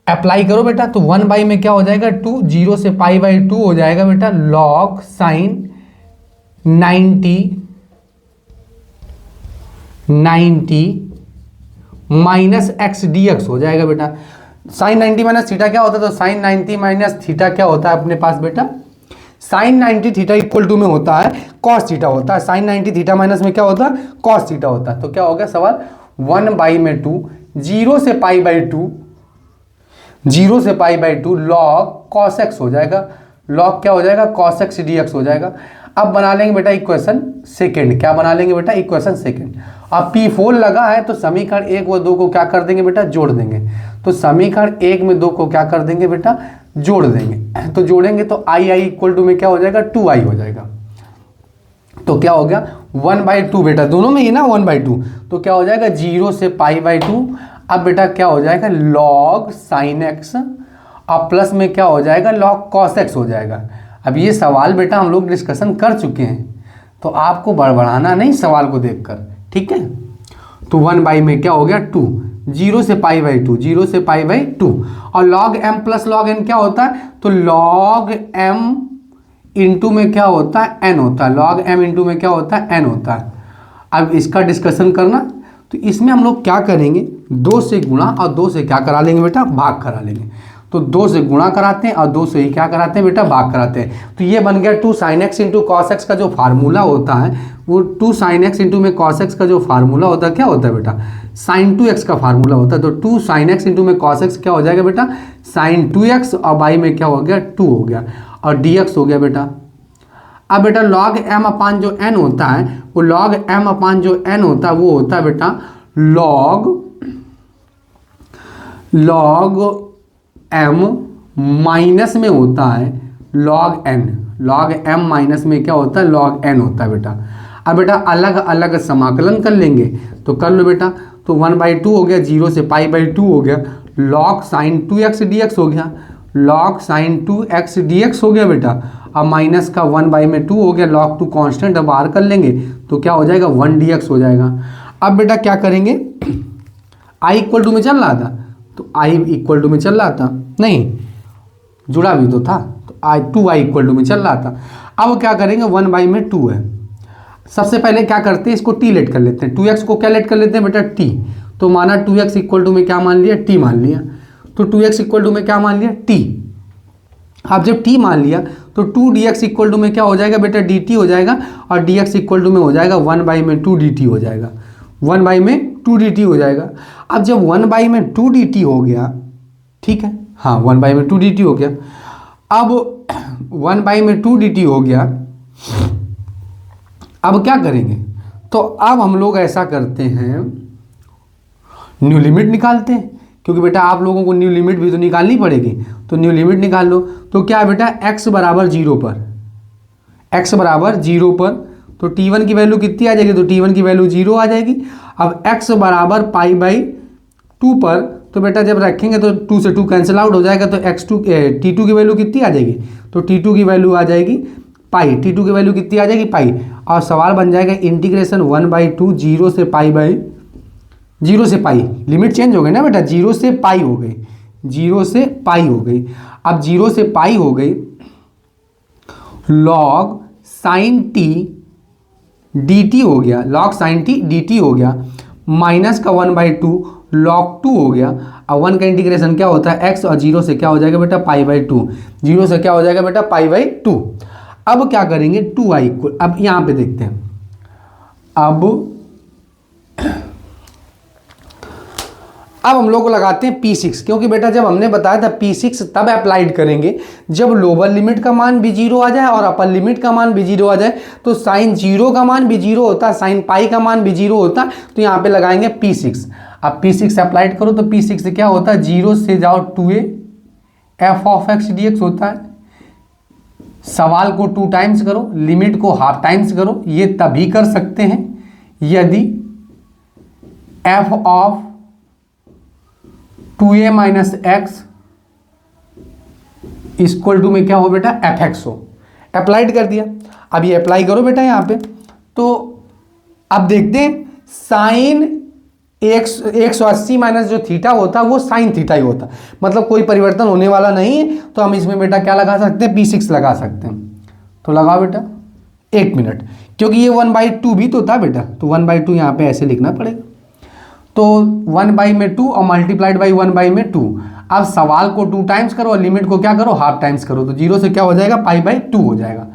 अप्लाई करो बेटा, तो 1 में क्या हो जाएगा 2, 0 से π/2 हो जाएगा बेटा log sine 90 minus X dx हो जाएगा बेटा। साइन 90 माइनस थीटा क्या होता है, तो साइन 90 माइनस थीटा क्या होता है अपने पास बेटा, साइन 90 थीटा इक्वल टू में होता है कॉस थीटा होता है, साइन 90 थीटा माइनस में क्या होता है, कॉस थीटा होता है। तो क्या हो गया सवाल, 1/2 0 से π/2, 0 से π/2 लॉग कॉस एक्स हो जाएगा, लॉग क्या हो जाएगा, कॉस एक्स dx हो जाएगा। अब बना लेंगे बेटा इक्वेशन सेकेंड, क्या बना लेंगे बेटा, इक्वेशन सेकेंड। अब P4 लगा है तो समीकरण 1 व 2 को क्या कर देंगे बेटा, जोड़ देंगे। तो समीकरण 1 में 2 को क्या कर देंगे बेटा, जोड़ देंगे। तो जोड़ेंगे तो i इक्वल टू में क्या हो जाएगा, 2i हो जाएगा। तो क्या हो गया 1/2 बेटा, दोनों में ही ना 1/2, तो क्या हो जाएगा 0 से π/2। अब बेटा क्या हो जाएगा लॉग साइन एक्स, अब प्लस में क्या हो जाएगा लॉग कॉस एक्स हो जाएगा। अब ये सवाल बेटा हम लोग डिस्कशन कर चुके हैं, तो आपको बड़बड़ाना नहीं सवाल को देखकर, ठीक है। तो 1 में क्या हो गया 2, 0 से π/2, 0 से π/2, और log m plus log n क्या होता है, तो log m इंटू में क्या होता है n होता है, log m इंटू में क्या होता है n होता है। अब इसका डिस्कशन करना, तो इसमें हम लोग क्या करेंगे, 2 से गुणा और 2 से क्या करा लेंगे बेटा, भाग करा लेंगे। तो 2 से गुणा कराते हैं और 2 से ही क्या कराते हैं बेटा, भाग कराते हैं। तो ये बन गया 2 sin x into cos x का जो फार्मूला होता है, वो 2 sin x इंटू में कॉस एक्स का जो फार्मूला होता है क्या होता है बेटा, sin 2x का फार्मूला होता है। तो 2 sin x इंटू में कॉस एक्स क्या हो जाएगा बेटा, sin 2x, और बाई में क्या हो गया 2 हो गया, और dx हो गया बेटा। अब बेटा log m अपान जो n होता है, वो log m अपान जो n होता है वो होता है बेटा log m माइनस में होता है log n, log m minus में क्या होता है log n होता है बेटा। अब बेटा अलग अलग समाकलन कर लेंगे, तो कर लो बेटा। तो 1/2 हो गया, 0 से π/2 हो गया, log sin 2x dx हो गया, log sin 2x dx हो गया बेटा। अब माइनस का 1/2 हो गया, log 2 कांस्टेंट अब बाहर कर लेंगे तो क्या हो जाएगा 1 dx हो जाएगा। अब बेटा क्या करेंगे, i इक्वल टू में चल रहा था, तो i इक्वल टू में चल रहा था, नहीं जुड़ा भी तो था, तो i इक्वल टू में चल रहा था। अब क्या करेंगे 1/2 है, सबसे पहले क्या करते हैं इसको t लेट कर लेते हैं, 2x को क्या लेट कर लेते हैं बेटा t। तो माना 2x इक्वल टू में क्या मान लिया, t मान लिया। तो 2x इक्वल टू में क्या मान लिया, t। अब जब t मान लिया तो 2dx इक्वल टू में क्या हो जाएगा बेटा, dt हो जाएगा, और dx इक्वल टू में हो जाएगा 1/2 dt हो जाएगा, 1/2 dt हो जाएगा। अब जब 1/2 dt हो गया, ठीक है, हाँ 1/2 dt हो गया। अब 1/2 dt हो गया, अब क्या करेंगे, तो अब हम लोग ऐसा करते हैं न्यू लिमिट निकालते हैं, क्योंकि बेटा आप लोगों को न्यू लिमिट भी तो निकालनी पड़ेगी। तो न्यू लिमिट निकाल लो। तो क्या है बेटा, x बराबर 0 पर, x बराबर 0 पर, तो t1 की वैल्यू कितनी आ जाएगी, तो t1 की वैल्यू 0 आ जाएगी। अब x बराबर π/2 पर, तो बेटा जब रखेंगे तो 2 से 2 कैंसिल आउट हो जाएगा, तो t2 की वैल्यू कितनी आ जाएगी, तो t2 की वैल्यू आ जाएगी पाई, t2 की वैल्यू कितनी आ जाएगी पाई। और सवाल बन जाएगा इंटीग्रेशन 1/2 0 से π/0 से पाई, लिमिट चेंज हो गई ना बेटा, 0 से पाई हो गई, 0 से पाई हो गई। अब 0 से पाई हो गई, log sin t dt हो गया, log sin t dt हो गया, माइनस का 1/2 log 2 हो गया। अब 1 का इंटीग्रेशन क्या होता है x, और 0 से क्या हो जाएगा बेटा π/2, 0 से क्या हो जाएगा बेटा π/2। अब क्या करेंगे 2i इक्वल, अब यहाँ पे देखते हैं, अब हम लोग को लगाते हैं P6, क्योंकि बेटा जब हमने बताया था P6 तब अप्लाइड करेंगे जब लोअर लिमिट का मान भी 0 आ जाए और अपर लिमिट का मान भी 0 आ जाए। तो साइन 0 का मान भी 0 होता है, साइन पाई का मान भी 0 होता है, तो यहाँ पे लगाएंगे P6। अब P6 अप्लाइड करो तो P6 से क्या होता है, 0 से जाओ 2a f of x dx होता है। सवाल को 2 टाइम्स करो, लिमिट को हाफ टाइम्स करो, ये तभी कर सकते हैं यदि f of 2a minus X equal to में क्या हो बेटा, fx हो। अप्लाइड कर दिया, अब ये अप्लाई करो बेटा यहाँ पे। तो अब देखते हैं साइन 180 माइनस जो थीटा होता है वो साइन थीटा ही होता, मतलब कोई परिवर्तन होने वाला नहीं है। तो हम इसमें बेटा क्या लगा सकते हैं, P6 लगा सकते हैं। तो लगाओ बेटा 1 मिनट, क्योंकि ये 1/2 भी तो था बेटा, तो 1/2 यहाँ पे ऐसे लिखना पड़ेगा। तो 1/2 और मल्टीप्लाइड बाई 1/2। अब सवाल को 2 टाइम्स करो और लिमिट को क्या करो, हाफ टाइम्स करो, तो 0 से क्या हो जाएगा, π/2 हो जाएगा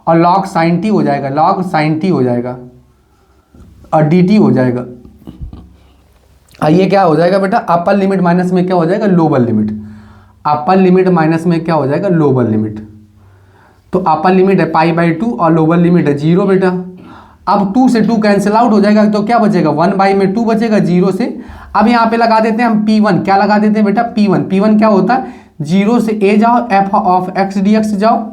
और log sin t हो जाएगा, log sin t हो जाएगा और dt हो जाएगा। ये क्या हो जाएगा बेटा, अपर लिमिट माइनस में क्या हो जाएगा, lower limit, upper limit minus में क्या हो जाएगा, लोअर लिमिट। तो अपर लिमिट है π/2 और लोअर लिमिट है 0 बेटा। अब 2 से 2 कैंसिल आउट हो जाएगा तो क्या बचेगा, 1/2 बचेगा 0 से। अब यहाँ पे लगा देते हैं हम P1, क्या लगा देते हैं बेटा, P1 क्या होता है, 0 से a जाओ, f ऑफ x dx जाओ,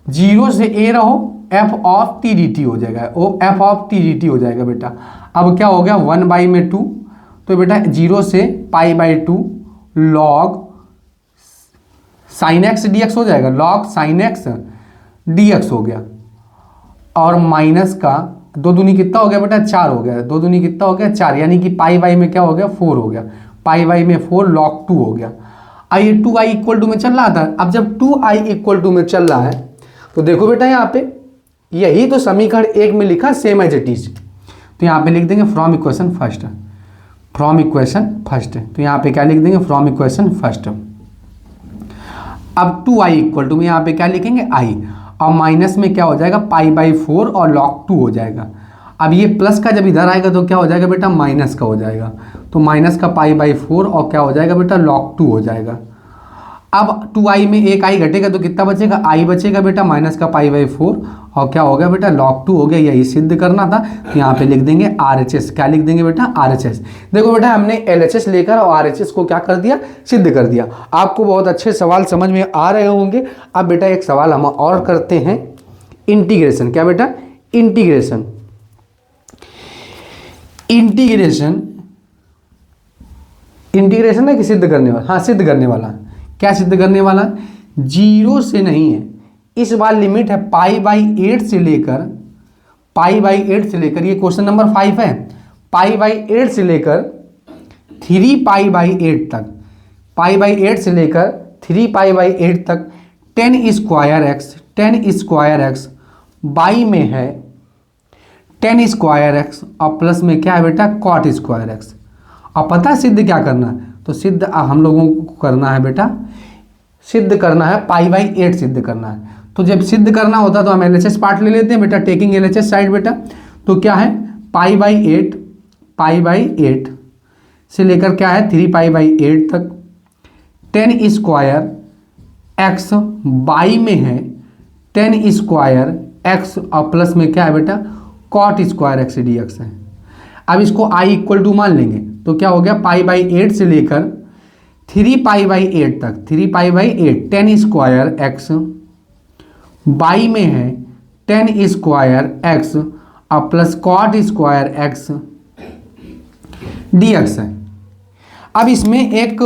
0 से a रहो, f ऑफ t dt हो जाएगा, f ऑफ t dt हो जाएगा बेटा। अब क्या हो गया, 1/2, तो बेटा 0 से π/2 log sin x dx हो जाएगा, log sin x dx हो गया। और माइनस का 2 दूनी कितना हो गया बेटा, 4 हो गया, 2 दूनी कितना हो गया, 4, यानी कि π/, में क्या हो गया, 4 हो गया, π/, में 4 log 2 हो गया। अब ये 2i इक्वल टू में चल रहा था, अब जब 2i इक्वल टू में चल रहा है तो देखो बेटा यहाँ पे यही तो समीकरण 1 में लिखा सेम एज इट इज, तो यहाँ पे लिख देंगे from equation first, from equation first, तो यहाँ पे क्या लिख देंगे, फ्रॉम इक्वेशन फर्स्ट। अब 2i इक्वल टू में यहाँ पे क्या लिखेंगे, i, और माइनस में क्या हो जाएगा, π/4 और log 2 हो जाएगा। अब ये प्लस का जब इधर आएगा तो क्या हो जाएगा बेटा, माइनस का हो जाएगा, तो माइनस का π/4 और क्या हो जाएगा बेटा, log 2 हो जाएगा। अब 2i में एक i घटेगा तो कितना बचेगा, i बचेगा बेटा, माइनस का π/4 और क्या हो गया बेटा, log 2 हो गया। यही सिद्ध करना था, तो यहाँ पे लिख देंगे RHS, क्या लिख देंगे बेटा, RHS। देखो बेटा हमने LHS लेकर और RHS को क्या कर दिया, सिद्ध कर दिया। आपको बहुत अच्छे सवाल समझ में आ रहे होंगे। अब बेटा एक सवाल हम और करते हैं, इंटीग्रेशन, क्या बेटा, इंटीग्रेशन, इंटीग्रेशन, इंटीग्रेशन है कि सिद्ध करने वाला, हाँ सिद्ध करने वाला। क्या सिद्ध करने वाला, 0 से नहीं है, इस बार लिमिट है π/8 से लेकर, π/8 से लेकर, ये क्वेश्चन नंबर 5 है, π/8 से लेकर 3π/8 तक, π/8 से लेकर 3π/8 तक 10^2x बाई में है 10^2x और प्लस में क्या है बेटा, cot²x। अब पता है सिद्ध क्या करना है, तो सिद्ध हम लोगों को करना है बेटा, सिद्ध करना है π/8 सिद्ध करना है। तो जब सिद्ध करना होता तो हम LHS पार्ट ले लेते हैं बेटा, टेकिंग LHS साइड बेटा, तो क्या है π/8 से लेकर क्या है 3π/8 तक 10^2x बाई में है 10^2x और प्लस में क्या है बेटा, cot² dx है। अब इसको i इक्वल टू मान लेंगे तो क्या हो गया, π/8 से लेकर 3π/8 तक, 3π/8 10^2x बाई में है 10^2x और प्लस cot² dx है। अब इसमें एक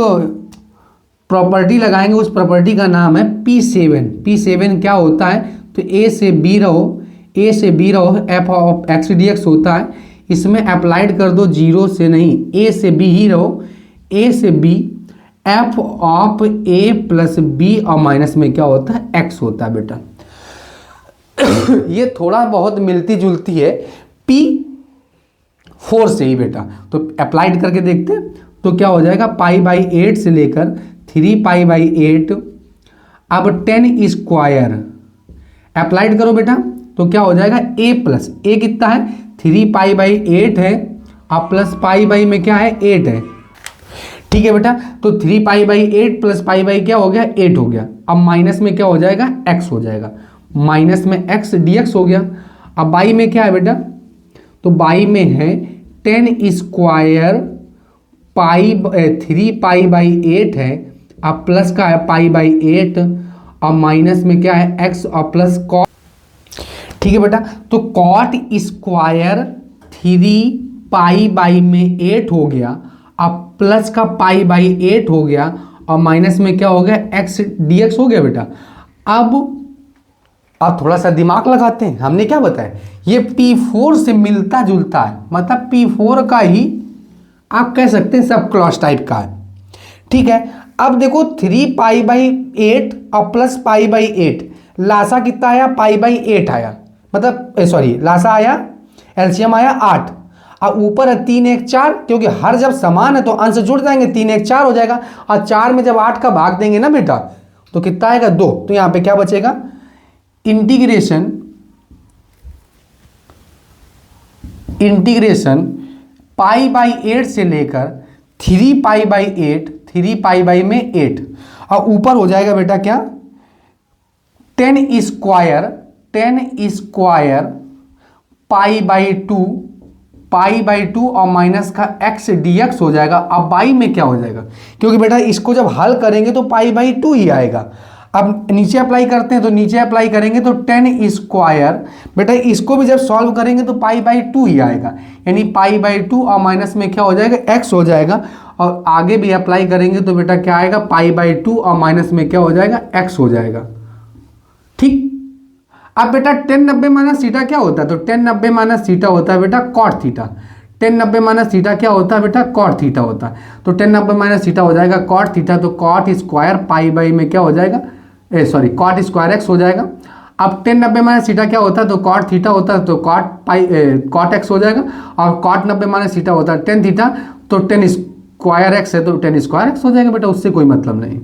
प्रॉपर्टी लगाएंगे, उस प्रॉपर्टी का नाम है P7। P7 क्या होता है, तो a से b रहो, a से b रहो, f ऑफ x dx होता है, इसमें अप्लाइड कर दो, 0 से नहीं, a से b ही रहो, a से b f of a plus b और माइनस में क्या होता है, x होता है बेटा। ये थोड़ा बहुत मिलती जुलती है P4 से ही बेटा, तो अप्लाइड करके देखते हैं तो क्या हो जाएगा, π/8 से लेकर 3π/8 अब 10^2 अप्लाइड करो बेटा तो क्या हो जाएगा, a प्लस a कितना है 3π/8 है और प्लस π में क्या है 8 है, ठीक है बेटा। तो 3π/8 प्लस π क्या हो गया, 8 हो गया। अब माइनस में क्या हो जाएगा, x हो जाएगा, माइनस में x dx हो गया। अब बाई में क्या है बेटा, तो बाई में है 10^2 3π/8 है, अब प्लस का है π/8 और माइनस में क्या है x और प्लस cot, ठीक है बेटा। तो cot² 3π में 8 हो गया, अब प्लस का π/8 हो गया और माइनस में क्या हो गया, x dx हो गया बेटा। अब थोड़ा सा दिमाग लगाते हैं, हमने क्या बताया, ये P4 से मिलता जुलता है, मतलब P4 का ही आप कह सकते हैं सब क्लॉज टाइप का है, ठीक है। अब देखो 3π/8 और प्लस π/8 लासा कितना आया, π/8 आया, मतलब सॉरी लासा आया, एलसीएम आया 8। अब ऊपर है 3 1 4, क्योंकि हर जब समान है तो अंश जुड़ जाएंगे, 3 1 4 हो जाएगा। और 4 में जब 8 का भाग देंगे ना बेटा तो कितना आएगा 2। तो यहां पे क्या बचेगा, इंटीग्रेशन पाई बाई 8 से लेकर 3 पाई बाई 8, 3 पाई बाई में 8, और ऊपर हो जाएगा बेटा क्या 10 स्क्वायर पाई बाई 2 और माइनस का x dx हो जाएगा। अब बाई में क्या हो जाएगा, क्योंकि बेटा इसको जब हल करेंगे तो पाई बाई 2 ही आएगा। अब नीचे अप्लाई करते हैं, तो नीचे अप्लाई करेंगे तो 10 स्क्वायर, बेटा इसको भी जब सॉल्व करेंगे तो पाई बाई 2 ही आएगा, यानी पाई बाई 2 और माइनस में क्या हो जाएगा x हो जाएगा। और आगे भी अप्लाई करेंगे तो बेटा क्या आएगा, पाई बाई 2 और माइनस में क्या हो जाएगा x हो जाएगा। ठीक, अब बेटा 10 90 माइनस थीटा क्या होता है, तो 10 90 माइनस थीटा होता है बेटा कॉट थीटा। 10 90 माइनस थीटा क्या होता है बेटा, कॉट थीटा होता है। तो 10 90 माइनस थीटा हो जाएगा कॉट थीटा, तो कॉट स्क्वायर पाई बाई में क्या हो जाएगा, कॉट स्क्वायर एक्स हो जाएगा। अब 10 90 माइनस थीटा क्या होता है, तो कॉट थीटा होता है, तो कॉट एक्स हो जाएगा। और कॉट 90 माइनस थीटा होता है 10 थीटा, तो 10 स्क्वायर एक्स है तो 10 स्क्वायर एक्स हो जाएगा बेटा, उससे कोई मतलब नहीं।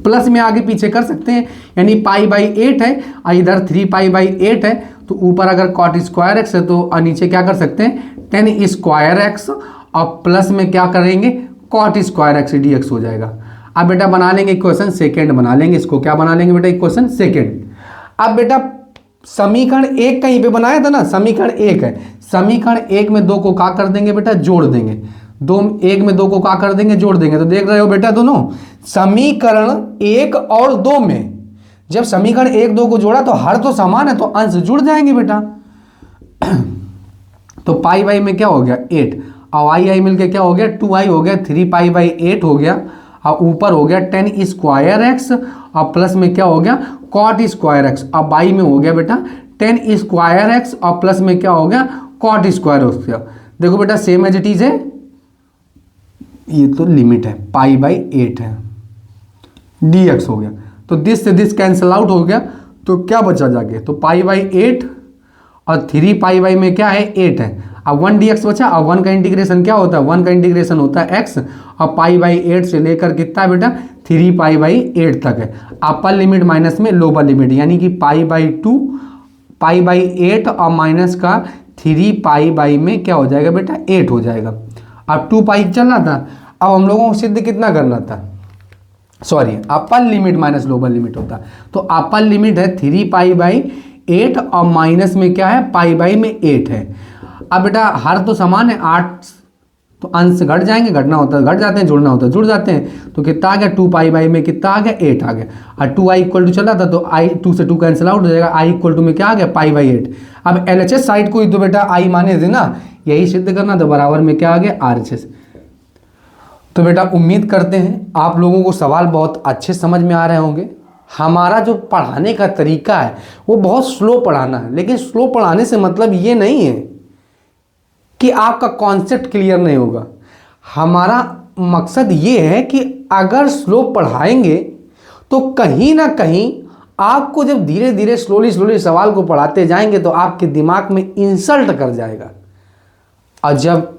प्लस में आगे पीछे कर सकते हैं, यानी पाई बाई 8 है और इधर 3 पाई बाई 8 है, तो ऊपर अगर कॉट स्क्वायर एक्स है तो नीचे क्या कर सकते हैं 10 स्क्वायर एक्स, और प्लस में क्या करेंगे कॉट स्क्वायर एक्स dx हो जाएगा। अब बेटा बना लेंगे इक्वेशन सेकेंड, बना लेंगे इसको, क्या बना लेंगे बेटा, इक्वेशन सेकेंड। अब बेटा समीकरण 1 कहीं पे बनाया था ना, समीकरण 1 है, समीकरण 1 में 2 को क्या कर देंगे बेटा, जोड़ देंगे। 1 में 2 को क्या कर देंगे, जोड़ देंगे। तो देख रहे हो बेटा दोनों समीकरण 1 और 2 में जब समीकरण 1 2 को जोड़ा तो हर तो समान है तो अंश जुड़ जाएंगे बेटा। तो पाई बाई में क्या हो गया 8, और आई मिलके क्या हो गया 2i हो गया, 3 पाई बाई 8 हो गया, और ऊपर हो गया 10 स्क्वायर एक्स, और प्लस में क्या हो गया कॉट स्क्वायर एक्स। अब बाई में हो गया बेटा 10 स्क्वायर एक्स, और प्लस में क्या हो गया कॉट स्क्वायर हो गया। देखो बेटा सेम एज इट इज है, ये तो लिमिट है पाई बाई 8 है, dx हो गया। तो दिस से दिस कैंसिल आउट हो गया, तो क्या बचा जाके, तो पाई बाई 8 और 3 पाई बाई में क्या है 8 है। अब 1 dx बचा, अब 1 का इंटीग्रेशन क्या होता है, 1 का इंटीग्रेशन होता है x, और पाई बाई 8 से लेकर कितना बेटा 3 पाई बाई 8 तक है। अपर लिमिट माइनस में लोअर लिमिट, यानी कि पाई बाई 2 पाई बाई 8 और माइनस का 3 पाई बाई में क्या हो जाएगा बेटा 8 हो जाएगा। अब 2 पाई चलना था, अब हम लोगों को सिद्ध कितना करना था, sorry upper limit minus lower limit होता। तो अपर लिमिट है 3 पाई बाई 8 और माइनस में क्या है पाई बाई में 8 है। अब बेटा हर तो समान है 8, तो अंश घट जाएंगे, घटना होता है घट जाते हैं, जुड़ना होता है जुड़ जाते हैं। तो कितना आ गया 2 पाई बाई में कितना आ गया 8 आ गया, और 2i इक्वल टू चला था तो i 2 से 2 कैंसिल आउट हो जाएगा, i इक्वल टू में क्या आ गया पाई बाई 8। अब LHS साइड को ही तो बेटा i माने थे ना, यही सिद्ध करना, तो बराबर में क्या आ गया RHS। तो बेटा उम्मीद करते हैं आप लोगों को सवाल बहुत अच्छे समझ में आ रहे होंगे। हमारा जो पढ़ाने का तरीका है वो बहुत स्लो पढ़ाना है, लेकिन स्लो पढ़ाने से मतलब ये नहीं है कि आपका कॉन्सेप्ट क्लियर नहीं होगा। हमारा मकसद ये है कि अगर स्लो पढ़ाएंगे तो कहीं ना कहीं आपको जब धीरे धीरे स्लोली सवाल को पढ़ाते जाएंगे तो आपके दिमाग में इंसल्ट कर जाएगा, और जब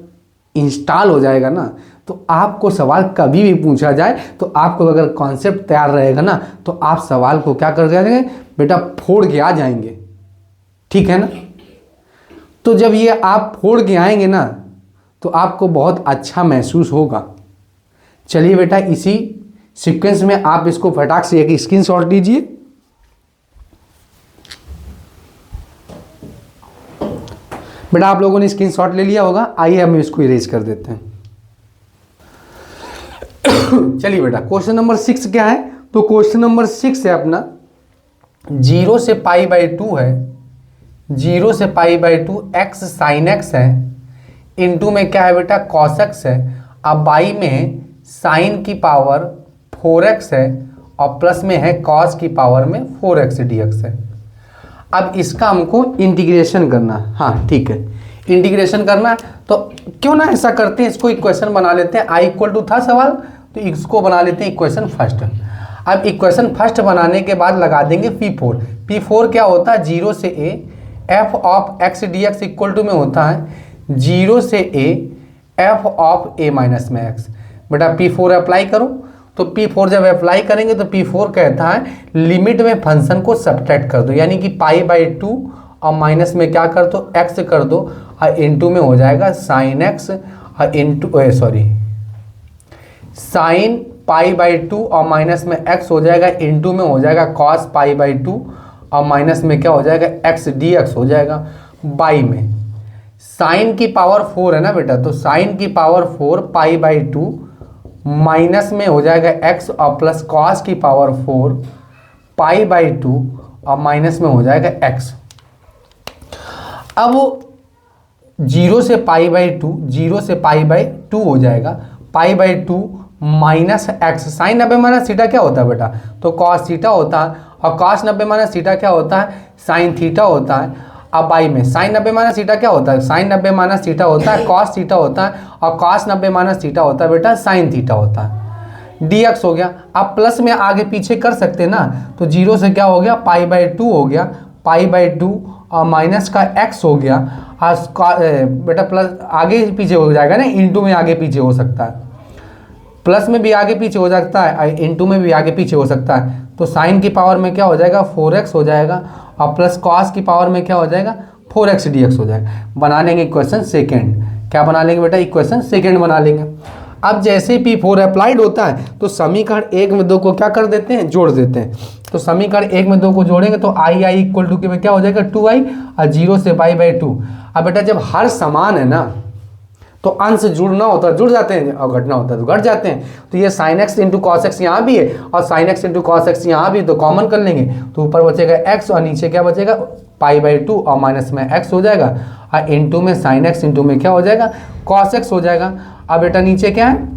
इंस्टॉल हो जाएगा ना तो आपको सवाल कभी भी पूछा जाए तो आपको अगर कॉन्सेप्ट तैयार रहेगा ना तो आप सवाल को क्या कर जाएंगे बेटा फोड़ के आ जाएंगे, ठीक है ना। तो जब ये आप फोड़ के आएंगे ना तो आपको बहुत अच्छा महसूस होगा। चलिए बेटा इसी सीक्वेंस में आप इसको फटाक से एक स्क्रीनशॉट लीजिए। बेटा आप लोगों ने स्क्रीनशॉट ले लिया होगा, आइए हम इसको इरेज कर देते हैं। चलिए बेटा क्वेश्चन नंबर 6 क्या है, तो क्वेश्चन नंबर 6 है अपना 0 से पाई बाई 2 है, 0 से pi by 2 x sine x है, इनटू में क्या है बेटा cos x है, अब बाई में साइन की पावर 4x है, और प्लस में है cos की पावर में 4x dx है। अब इसका हमको इंटीग्रेशन करना है, हाँ ठीक है इंटीग्रेशन करना है। तो क्यों ना ऐसा करते हैं, इसको इक्वेशन बना लेते हैं। i इक्वल टू था सवाल, तो इसको बना लेते हैं इक्वेशन फर्स्ट। अब इक्वेशन फर्स्ट बनाने के बाद लगा देंगे P4 क्या होता है 0 से a f of x dx equal to में होता है 0 से a f of a minus में x। बेटा P4 अप्लाई करो, तो P4 जब अप्लाई करेंगे तो P4 कहता है लिमिट में फंक्शन को सब्ट्रैक्ट कर दो, यानी कि π/2 और माइनस में क्या कर दो, x कर दो, और इनटू में हो जाएगा sin x और इनटू sin π/2 और माइनस में x हो जाएगा, इनटू में हो जाएगा cos π/2 और माइनस में क्या हो जाएगा, x dx हो जाएगा। बाई में साइन की पावर 4 है ना बेटा, तो साइन की पावर 4 π/2 माइनस में हो जाएगा x और प्लस कॉस की पावर 4 π/2 और माइनस में हो जाएगा x। अब 0 से π/2, 0 से π/2 हो जाएगा, π/2 minus x। Sine 90 minus theta क्या होता है बेटा, तो कॉस थीटा होता है, और कॉस 90 माइनस थीटा क्या होता है, साइन थीटा होता है। अब बाई में साइन 90 माइनस थीटा क्या होता है, साइन 90 माइनस थीटा होता है, कॉस थीटा होता है, और कॉस 90 माइनस थीटा होता है बेटा साइन थीटा होता है। dx हो गया। अब प्लस में आगे पीछे कर सकते हैं ना, तो 0 से क्या हो गया, π/2 हो गया, π/2 और माइनस का x हो गया, बेटा प्लस आगे पीछे हो जाएगा ना, इनटू में आगे पीछे हो सकता है, प्लस में भी आगे पीछे हो सकता है, इनटू में भी आगे पीछे हो सकता है। तो साइन की पावर में क्या हो जाएगा, 4x हो जाएगा, और प्लस कॉस की पावर में क्या हो जाएगा, 4x dx हो जाएगा। बना लेंगे इक्वेशन सेकेंड। क्या बना लेंगे बेटा, इक्वेशन सेकेंड बना लेंगे। अब जैसे P4 अप्लाइड होता है तो समीकरण 1 में 2 को क्या कर देते हैं, जोड़ देते हैं। तो समीकरण 1 में 2 को जोड़ेंगे तो i इक्वल टू के में क्या हो जाएगा, 2i, और 0 से π/2। अब बेटा जब हर समान है ना, तो अंश जुड़ना होता है जुड़ जाते हैं, और घटना होता है तो घट जाते हैं। तो ये sin x into cos x यहाँ भी है, और sin x into cos x यहाँ भी, तो कॉमन कर लेंगे, तो ऊपर बचेगा x और नीचे क्या बचेगा, π/2 और माइनस में x हो जाएगा, और इंटू में sin x इंटू में क्या हो जाएगा, cos x हो जाएगा। अब बेटा नीचे क्या है,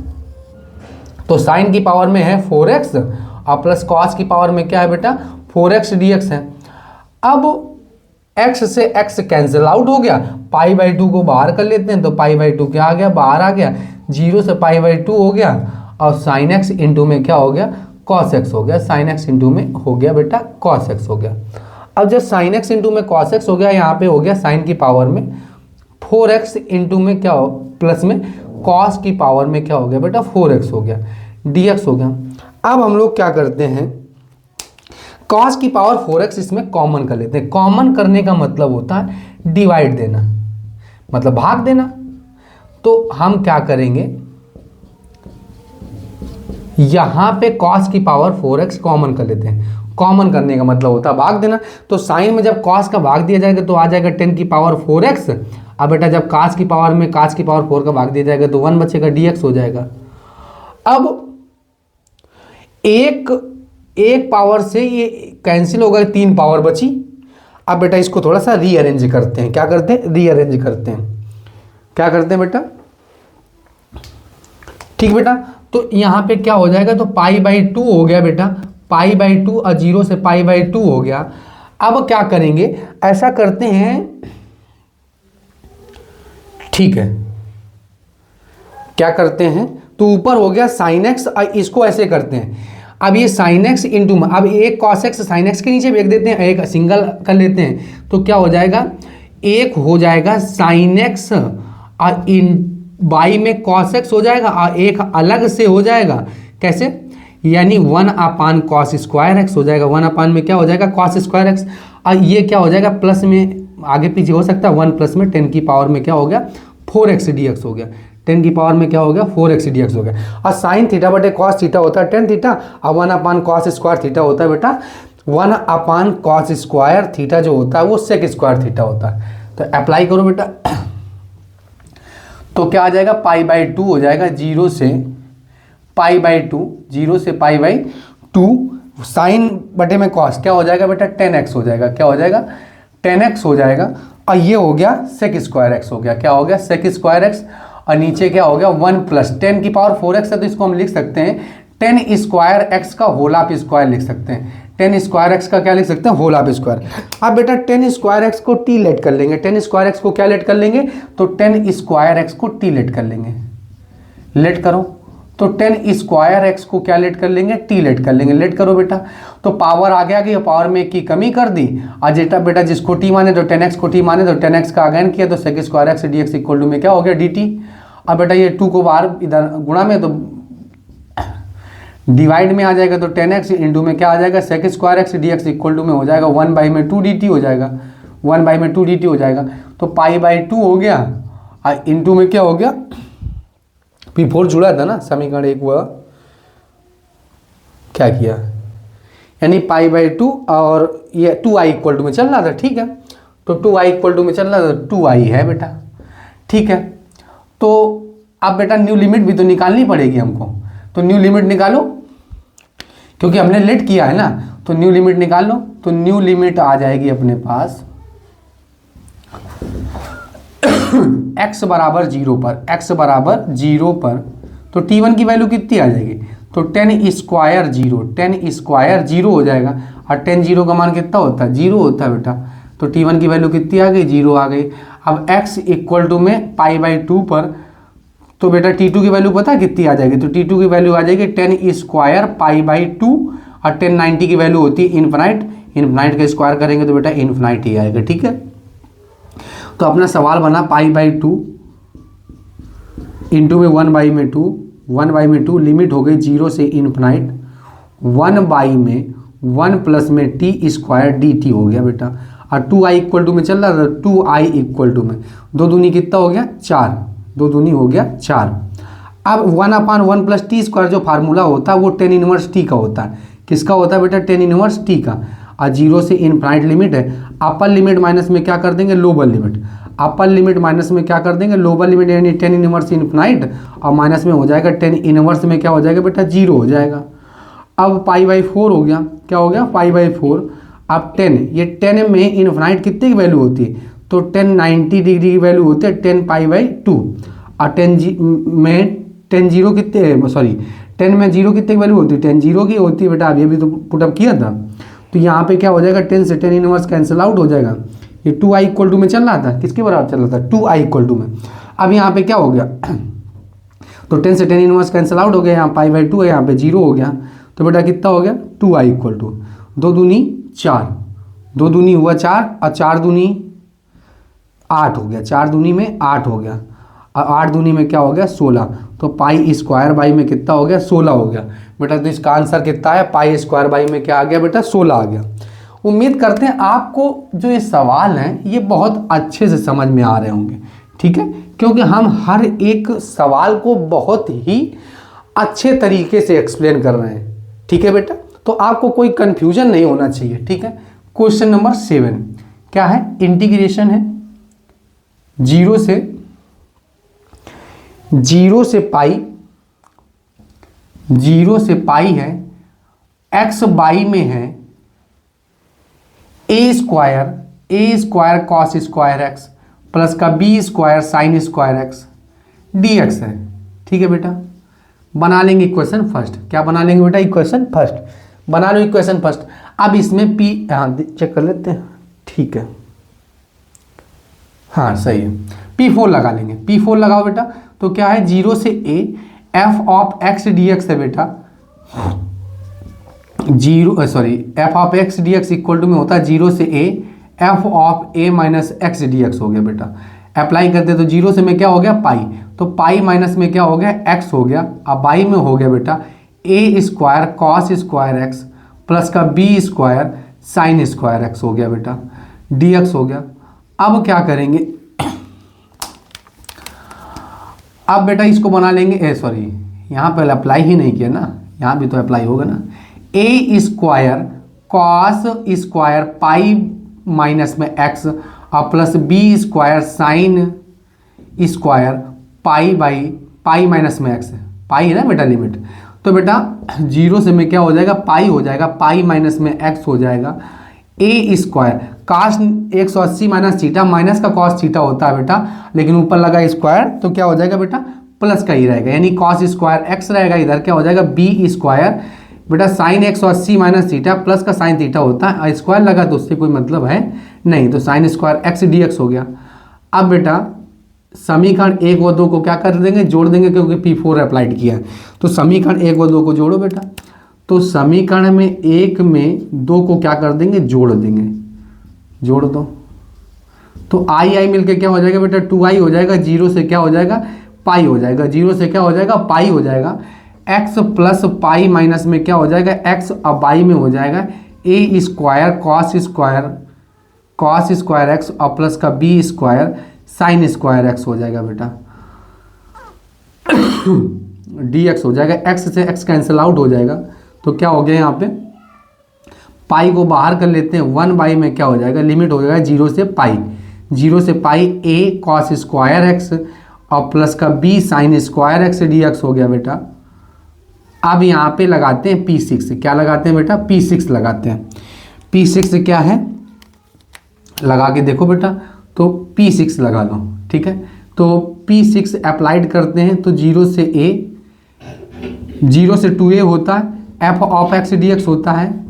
तो साइन की पावर में है 4x और प्लस कॉस की पावर में क्या है बेटा, 4x dx है। अब x से x कैंसिल आउट हो गया, π/2 को बाहर कर लेते हैं, तो π/2 क्या आ गया, बाहर आ गया, 0 से π/2 हो गया, और sin x इंटू में क्या हो गया, cos x हो गया, sin x इंटू में हो गया बेटा cos x हो गया। अब जब sin x इंटू में cos x हो गया, यहाँ पे हो गया साइन की पावर में 4x इंटू में क्या हो, प्लस में cos की पावर में क्या हो गया बेटा, 4x हो गया, dx हो गया। अब हम लोग क्या करते हैं, cos की पावर 4x इसमें कॉमन कर लेते हैं। कॉमन करने का मतलब होता है डिवाइड देना, मतलब भाग देना। तो हम क्या करेंगे, यहां पे cos की पावर 4x कॉमन कर लेते हैं। कॉमन करने का मतलब होता है भाग देना। तो साइन में जब cos का भाग दिया जाएगा तो आ जाएगा 10 की पावर 4x। अब बेटा जब cos की पावर में cos की पावर 4 का भाग दिया जाएगा तो 1 बचेगा, dx हो जाएगा। अब एक पावर से ये कैंसिल हो गया, 3 पावर बची। अब बेटा इसको थोड़ा सा रीअरेंज करते हैं। क्या करते हैं, रीअरेंज करते हैं। क्या करते हैं बेटा, ठीक बेटा। तो यहाँ पे क्या हो जाएगा, तो π/2 हो गया बेटा, π/2 और 0 से π/2 हो गया। अब क्या करेंगे, ऐसा करते हैं, ठीक है, क्या करते हैं, तो ऊपर हो गया sin x, और इसको ऐसे करते हैं। अब ये sin x इंटू, अब एक cos x sin x के नीचे भेज देते हैं, एक सिंगल कर लेते हैं, तो क्या हो जाएगा, एक हो जाएगा sin x और इन बाई में cos x हो जाएगा, और एक अलग से हो जाएगा, कैसे, यानी 1/cos² x हो जाएगा। 1 में क्या हो जाएगा, cos² x, और ये क्या हो जाएगा, प्लस में आगे पीछे हो सकता है, 1 प्लस में 10 की पावर में क्या हो गया, 4x dx हो गया। 10 की पावर में क्या हो गया, 4x dx हो गया। और साइन थीटा बटे कॉस थीटा होता है 10 थीटा, और 1/cos² थीटा होता है बेटा 1/cos² थीटा जो होता है वो sec² थीटा होता है। तो अप्लाई करो बेटा, तो क्या आ जाएगा, π/2 हो जाएगा, 0 से π/2, 0 से π/2, साइन बटे में कॉस क्या हो जाएगा बेटा, 10x हो जाएगा। क्या हो जाएगा, 10x हो जाएगा, और ये हो गया sec² x हो गया। क्या हो गया, sec² x, और नीचे क्या हो गया, 1 प्लस 10 की पावर 4x है, तो इसको हम लिख सकते हैं 10² x का होल ऑफ स्क्वायर लिख सकते हैं। 10² x का क्या लिख सकते हैं, होल ऑफ स्क्वायर। अब बेटा 10² x को t लेट कर लेंगे। 10² x को क्या लेट कर लेंगे, तो 10² x को t लेट कर लेंगे। लेट करो तो 10 स्क्वायर एक्स को क्या लेट कर लेंगे, टी लेट कर लेंगे। लेट करो बेटा, तो पावर आ गया कि पावर में की कमी कर दी। और जेटा बेटा जिसको टी माने तो 10x को टी माने तो 10x का अगेन किया तो sec square X D X equal to में क्या हो गया dt। अब बेटा ये 2 को बाहर इधर गुणा में तो डिवाइड में आ जाएगा, तो 10x इंटू में क्या आ जाएगा, sec square X D X equal to में हो जाएगा 1/2 dt हो जाएगा, 1/2 dt हो जाएगा। तो π/2 हो गया और इंटू में क्या हो गया, P4 जुड़ा था ना समीकरण एक, वह क्या किया, यानी π/2 और ये 2i इक्वल टू में चल रहा था। ठीक है, तो 2i इक्वल टू में चल रहा था, 2i है बेटा। ठीक है, तो अब बेटा न्यू लिमिट भी तो निकालनी पड़ेगी हमको, तो न्यू लिमिट निकालो क्योंकि हमने लेट किया है ना, तो न्यू लिमिट निकाल लो। तो न्यू लिमिट आ जाएगी अपने पास x बराबर 0 पर, x बराबर 0 पर, तो t1 की वैल्यू कितनी आ जाएगी, तो 10 स्क्वायर 0, 10 स्क्वायर 0 हो जाएगा। और 10 0 का मान कितना होता है, 0 होता है बेटा। तो t1 की वैल्यू कितनी आ गई, 0 आ गई। अब x इक्वल टू में π/2 पर, तो बेटा t2 की वैल्यू पता है कितनी आ जाएगी, तो t2 की वैल्यू आ जाएगी 10 स्क्वायर π/2 और 1090 की वैल्यू होती है इन्फिनाइट, इन्फिनाइट का स्क्वायर करेंगे तो बेटा इन्फिनाइट ही आएगा। ठीक है, तो अपना सवाल बना π/2 इंटू में 1/2, 1/2 लिमिट हो गई 0 से इन्फिनाइट, 1 प्लस में t स्क्वायर dt हो गया बेटा। और 2i इक्वल टू में चल रहा था, 2i इक्वल टू में 2 दूनी कितना हो गया 4, 2 दूनी हो गया 4। अब 1/1 प्लस टी स्क्वायर जो फार्मूला होता है वो 10 इनवर्स टी का होता है। किसका होता है बेटा, 10 इनवर्स टी का। और 0 से इनफाइनाइट लिमिट है, अपर लिमिट माइनस में क्या कर देंगे, lower limit, upper limit minus में क्या कर देंगे, लोअर लिमिट, यानी 10 इनवर्स इनफाइनाइट और माइनस में हो जाएगा 10 इनवर्स में क्या हो जाएगा बेटा, 0 हो जाएगा। अब π/4 हो गया, क्या हो गया π/4। अब 10, ये 10 में इनफाइनाइट कितने की वैल्यू होती है, तो 1090 डिग्री की वैल्यू होती है 10π/2। और 10 0 कितने, सॉरी 10 में 0 कितने की वैल्यू होती है, 10 0 की होती है बेटा। अभी अभी तो पुटअप किया था, तो यहाँ पे क्या हो जाएगा, 10 से 10 इनवर्स कैंसिल आउट हो जाएगा। ये 2i इक्वल टू में चल रहा था, किसके बराबर चल रहा था, 2i इक्वल टू में। अब यहाँ पे क्या हो गया, तो 10 से 10 इनवर्स कैंसिल आउट हो गया, यहाँ π/2 है, यहाँ पे 0 हो गया, तो बेटा कितना हो गया 2i इक्वल टू 2 दूनी 4, 2 दूनी हुआ 4 और 4 दूनी 8 हो गया, 4 दूनी में 8 हो गया और 8 दूनी में क्या हो गया 16। तो पाई स्क्वायर बाई में कितना हो गया 16 हो गया बेटा। तो इसका आंसर कितना है, पाई स्क्वायर बाई में क्या आ गया बेटा 16 आ गया। उम्मीद करते हैं आपको जो ये सवाल हैं ये बहुत अच्छे से समझ में आ रहे होंगे। ठीक है, क्योंकि हम हर एक सवाल को बहुत ही अच्छे तरीके से एक्सप्लेन कर रहे हैं। ठीक है बेटा, तो आपको कोई कंफ्यूजन नहीं होना चाहिए। ठीक है, क्वेश्चन नंबर 7 क्या है, इंटीग्रेशन है 0 से पाई, 0 से पाई है, एक्स बाई में है A square cos square X plus का B square sine square X D X है। ठीक है बेटा, बना लेंगे इक्वेशन फर्स्ट। क्या बना लेंगे बेटा, इक्वेशन फर्स्ट बना लो, इक्वेशन फर्स्ट। अब इसमें पी, हाँ चेक कर लेते हैं, ठीक है, हाँ सही है, P4 लगा लेंगे, P4 लगाओ बेटा। तो क्या है 0 से a f of x dx है बेटा, f of x dx equal to में होता है 0 से a f of a minus X dx हो गया बेटा। अप्लाई करते तो 0 से में क्या हो गया पाई, तो पाई माइनस में क्या हो गया x हो गया, अब बाई में हो गया बेटा a square cos square X plus का b square sine square x हो गया बेटा, dx हो गया। अब क्या करेंगे, अब बेटा इसको बना लेंगे, सॉरी यहाँ पर अप्लाई ही नहीं किया ना, यहाँ भी तो अप्लाई होगा ना, A square cos square pi minus में एक्स और plus B square sine square pi by pi minus में एक्स, पाई है ना बेटा लिमिट। तो बेटा 0 से में क्या हो जाएगा पाई हो जाएगा, पाई माइनस में एक्स हो जाएगा, ए स्क्वायर काश 180 माइनस थीटा, माइनस का कॉस थीटा होता है बेटा, लेकिन ऊपर लगा स्क्वायर तो क्या हो जाएगा बेटा प्लस का ही रहेगा, यानी कॉस स्क्वायर एक्स रहेगा, इधर क्या हो जाएगा बी स्क्वायर बेटा साइन 180 माइनस थीटा प्लस का साइन थीटा होता है, स्क्वायर लगा तो उससे कोई मतलब है नहीं, तो sign square X D x हो गया। अब बेटा समीकरण 1 व 2 को क्या कर देंगे, जोड़ देंगे, क्योंकि P4 अप्लाइड किया है। तो समीकरण 1 व 2 को जोड़ो बेटा। तो समीकरण में 1 में 2 को क्या कर देंगे, जोड़ देंगे, जोड़ दो। तो आई मिलके क्या हो जाएगा बेटा, 2i हो जाएगा, 0 से क्या हो जाएगा, पाई हो जाएगा, 0 से क्या हो जाएगा, पाई हो जाएगा। x प्लस पाई माइनस में क्या हो जाएगा, x अब बाई में हो जाएगा a square cos square x और प्लस का b square sine square x हो जाएगा बेटा। dx हो जाएगा, x से x कैंसिल आउट हो जाएगा। तो क्या हो गया यहाँ पे, पाई को बाहर कर लेते हैं, 1 में क्या हो जाएगा, लिमिट हो जाएगा 0 से पाई, 0 से पाई a कॉस स्क्वायर x और प्लस का b sine square x dx हो गया बेटा। अब यहाँ पे लगाते हैं P6, क्या लगाते हैं बेटा, P6 लगाते हैं। P6 क्या है, लगा के देखो बेटा, तो P6 लगा लो, ठीक है। तो P6 अप्लाइड करते हैं, तो 0 से a, 0 से 2a होता है, f ऑफ x dx होता है,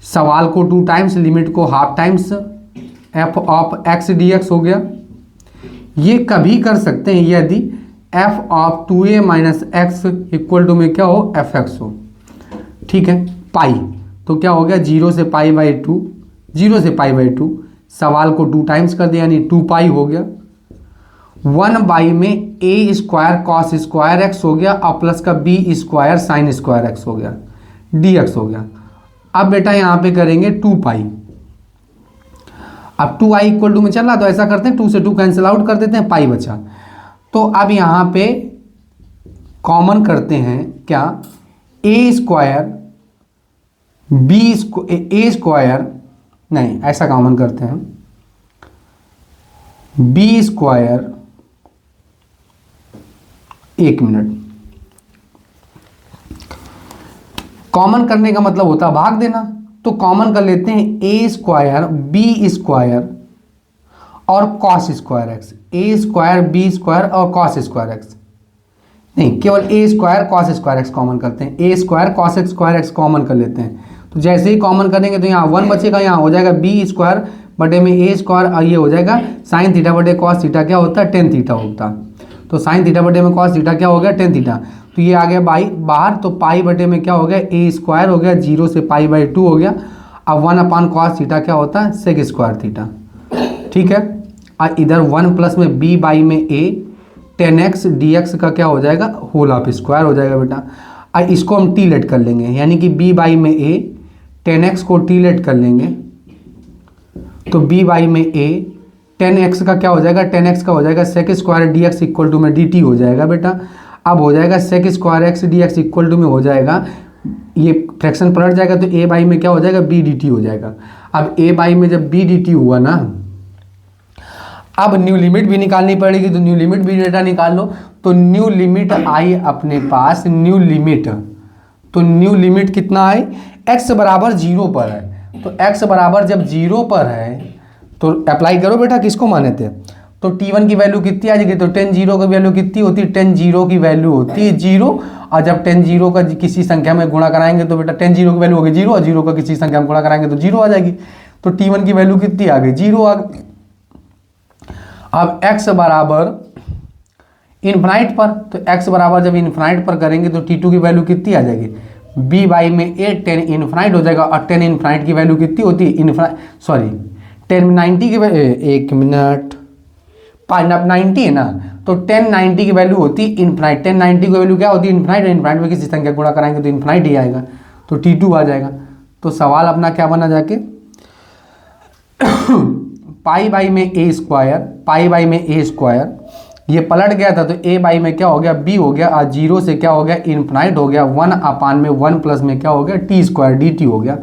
सवाल को 2 टाइम्स, लिमिट को half times, f of x dx हो गया। ये कभी कर सकते हैं यदि f of 2a minus X equal to में क्या हो, fx हो, ठीक है। पाई तो क्या हो गया, 0 से पाई बाई 2, 0 से पाई बाई 2, सवाल को 2 टाइम्स कर दिया, यानी 2 पाई हो गया। 1 में a square cos square x हो गया और प्लस का b square sine square x हो गया, dx हो गया। अब बेटा यहाँ पे करेंगे 2 पाई, अब 2i इक्वल टू में चल रहा, तो ऐसा करते हैं 2 से 2 कैंसिल आउट कर देते हैं, पाई बचा। तो अब यहाँ पे कॉमन करते हैं क्या, a स्क्वायर a स्क्वायर नहीं, ऐसा कॉमन करते हैं, b स्क्वायर, 1 मिनट, कॉमन करने का मतलब होता है भाग देना। तो कॉमन कर लेते हैं a स्क्वायर b स्क्वायर और cos square x, a square b square और कॉस स्क्वायर एक्स, नहीं केवल a square cos square x common करते हैं, a square cos square x common कर लेते हैं। तो जैसे ही कॉमन करेंगे तो यहाँ 1 बचेगा, यहाँ हो जाएगा b स्क्वायर बटे में a स्क्वायर और ये हो जाएगा साइन थीटा बटे कॉस थीटा, क्या होता है, टेन थीटा होता है। तो साइन थीटा बटे में कॉस थीटा क्या हो गया, टेन थीटा। तो ये आ गया बाहर, तो पाई बटे में क्या हो गया, a स्क्वायर हो गया, 0 से पाई बाई 2 हो गया। अब 1 अपान कॉस थीटा क्या होता है, सेक स्क्वायर थीटा, ठीक है। और इधर 1 प्लस में b बाई में a 10x dx का क्या हो जाएगा, होल ऑफ स्क्वायर हो जाएगा बेटा। और इसको हम टी लेट कर लेंगे, यानी कि b बाई में a 10x को टी लेट कर लेंगे, तो b बाई में a 10x का क्या हो जाएगा, 10x का हो जाएगा sec square dx equal to में dt हो जाएगा बेटा। अब हो जाएगा sec square x dx equal to में हो जाएगा, ये फ्रैक्शन पलट जाएगा, तो a बाई में क्या हो जाएगा, b dt हो जाएगा। अब a बाई में जब b dt हुआ ना, अब न्यू लिमिट भी निकालनी पड़ेगी, तो न्यू लिमिट भी डेटा निकाल लो। तो न्यू लिमिट आई अपने पास, न्यू लिमिट, तो न्यू लिमिट कितना है, x बराबर 0 पर है। तो x बराबर जब 0 पर है तो अप्लाई करो बेटा, किसको माने थे, तो t1 की वैल्यू कितनी आ जाएगी, तो 10 0 की वैल्यू कितनी होती है, 10 0 की वैल्यू होती है 0। और जब 10 0 का किसी संख्या में गुणा कराएंगे तो बेटा 10 0 की वैल्यू होगी 0, और 0 का किसी संख्या में गुणा कराएंगे तो 0 आ जाएगी। तो t1 की वैल्यू कितनी आ गई, 0 आ गई। अब x बराबर इन्फिनाइट पर, तो x बराबर जब इन्फिनाइट पर करेंगे तो t2 की वैल्यू कितनी आ जाएगी, b बाई में a 10 इन्फिनाइट हो जाएगा। और 10 इन्फिनाइट की वैल्यू कितनी होती है, 10 90 की, 1 मिनट, 90 है ना, तो 10 90 की वैल्यू होती है इन्फिनाइट। 10 90 की वैल्यू क्या होती है, इन्फिनाइट। इन्फिनाइट में किसी संख्या गुणा कराएंगे तो इन्फिनाइट ही आएगा, तो t2 आ जाएगा। तो सवाल अपना क्या बना जाके, पाई बाई में a स्क्वायर, पाई बाई में a स्क्वायर, ये पलट गया था तो a बाई में क्या हो गया, b हो गया, और 0 से क्या हो गया, इन्फिनाइट हो गया, 1 अपान में 1 प्लस में क्या हो गया, t स्क्वायर dt हो गया।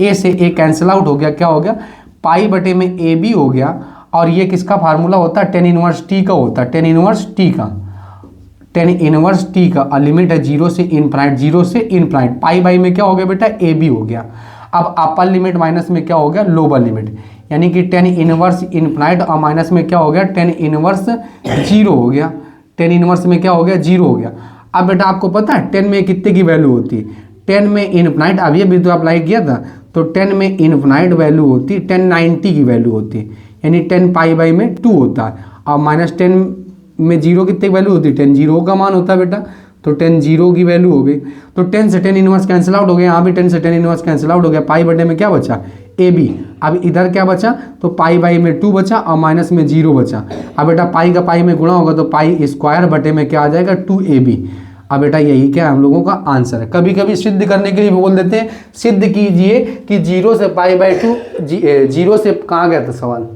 a से a कैंसिल आउट हो गया, क्या हो गया, पाई बटे में a b हो गया। और ये किसका फार्मूला होता है, टेन इनवर्स t का होता है, टेन इनवर्स t का, टेन इनवर्स t का। और लिमिट है 0 से इन्फिनाइट, 0 से इन्फिनाइट। पाई बाई में क्या हो गया बेटा, a b हो गया। अब अपर लिमिट माइनस में क्या हो गया, लोअर लिमिट, यानी कि 10 इनवर्स इन्फिनाइट और माइनस में क्या हो गया, 10 इनवर्स 0 हो गया। 10 इनवर्स में क्या हो गया, 0 हो गया। अब बेटा आपको पता है 10 में कितने की वैल्यू होती है, 10 में इन्फिनाइट, अब ये भी तो अप्लाई किया था, तो 10 में इन्फिनाइट वैल्यू होती है 10 90 की वैल्यू होती है, यानी 10 पाई बाई में 2 होता है। और -10 में जीरो कितने की वैल्यू होती है, 10 जीरो का मान होता है बेटा, तो 10 जीरो की वैल्यू हो गई। तो 10 से 10 इनवर्स कैंसिल आउट हो गया, यहाँ भी 10 से 10 इनवर्स कैंसिल आउट हो गया, पाई बटे में क्या बचा, ए बी। अब इधर क्या बचा, तो पाई बाई में 2 बचा और माइनस में 0 बचा। अब बेटा पाई का पाई में गुणा होगा तो पाई स्क्वायर बटे में क्या आ जाएगा, 2ab। अब बेटा यही क्या हम लोगों का आंसर है। कभी कभी सिद्ध करने के लिए बोल देते हैं सिद्ध कीजिए कि 0 से पाई बाई 2, 0 से कहाँ गया था सवाल,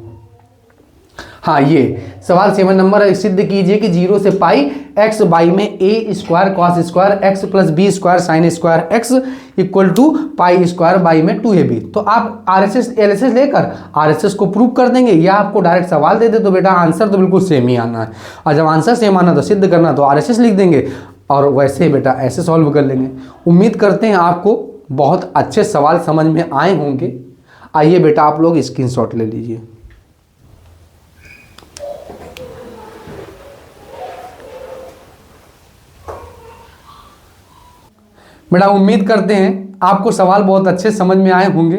हाँ ये सवाल 7 नंबर है, सिद्ध कीजिए कि 0 से पाई एक्स बाई में A square cos square X plus B square sine square X equal to pi square by में 2ab। तो आप आरएसएस एलएसएस लेकर आरएसएस को प्रूव कर देंगे या आपको डायरेक्ट सवाल दे दे तो बेटा आंसर तो बिल्कुल सेम ही आना है। और जब आंसर सेम आना तो सिद्ध करना तो आरएसएस लिख देंगे और वैसे बेटा ऐसे सॉल्व कर लेंगे। उम्मीद करते हैं आपको बहुत अच्छे सवाल समझ में आए होंगे। आइए बेटा आप लोग स्क्रीनशॉट ले लीजिए। बेटा उम्मीद करते हैं आपको सवाल बहुत अच्छे समझ में आए होंगे,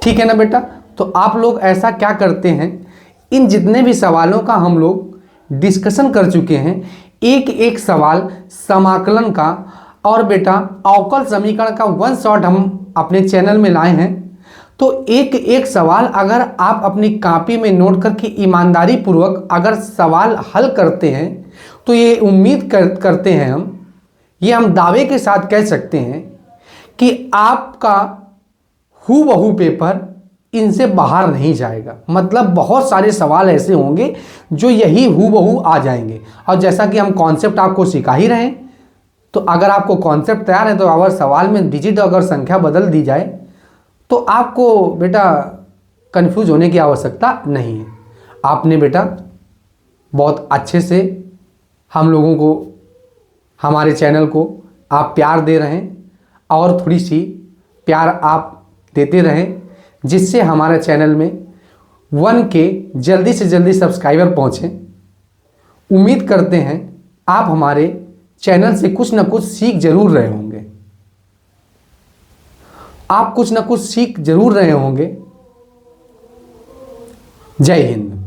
ठीक है ना बेटा। तो आप लोग ऐसा क्या करते हैं, इन जितने भी सवालों का हम लोग डिस्कशन कर चुके हैं, एक एक सवाल समाकलन का और बेटा अवकल समीकरण का वन शॉट हम अपने चैनल में लाए हैं। तो एक एक सवाल अगर आप अपनी कॉपी में नोट करके ईमानदारी पूर्वक अगर सवाल हल करते हैं तो ये उम्मीद करते हैं हम दावे के साथ कह सकते हैं कि आपका हूबहू पेपर इनसे बाहर नहीं जाएगा। मतलब बहुत सारे सवाल ऐसे होंगे जो यही हूबहू आ जाएंगे। और जैसा कि हम कॉन्सेप्ट आपको सिखा ही रहे हैं, तो अगर आपको कॉन्सेप्ट तैयार है तो अगर सवाल में डिजिट अगर संख्या बदल दी जाए तो आपको बेटा कंफ्यूज होने की आवश्यकता नहीं है। आपने बेटा बहुत अच्छे से हम लोगों को, हमारे चैनल को आप प्यार दे रहे हैं और थोड़ी सी प्यार आप देते रहें जिससे हमारे चैनल में 1K जल्दी से जल्दी सब्सक्राइबर पहुँचें। उम्मीद करते हैं आप हमारे चैनल से कुछ ना कुछ सीख जरूर रहे होंगे, आप कुछ ना कुछ सीख जरूर रहे होंगे। जय हिंद।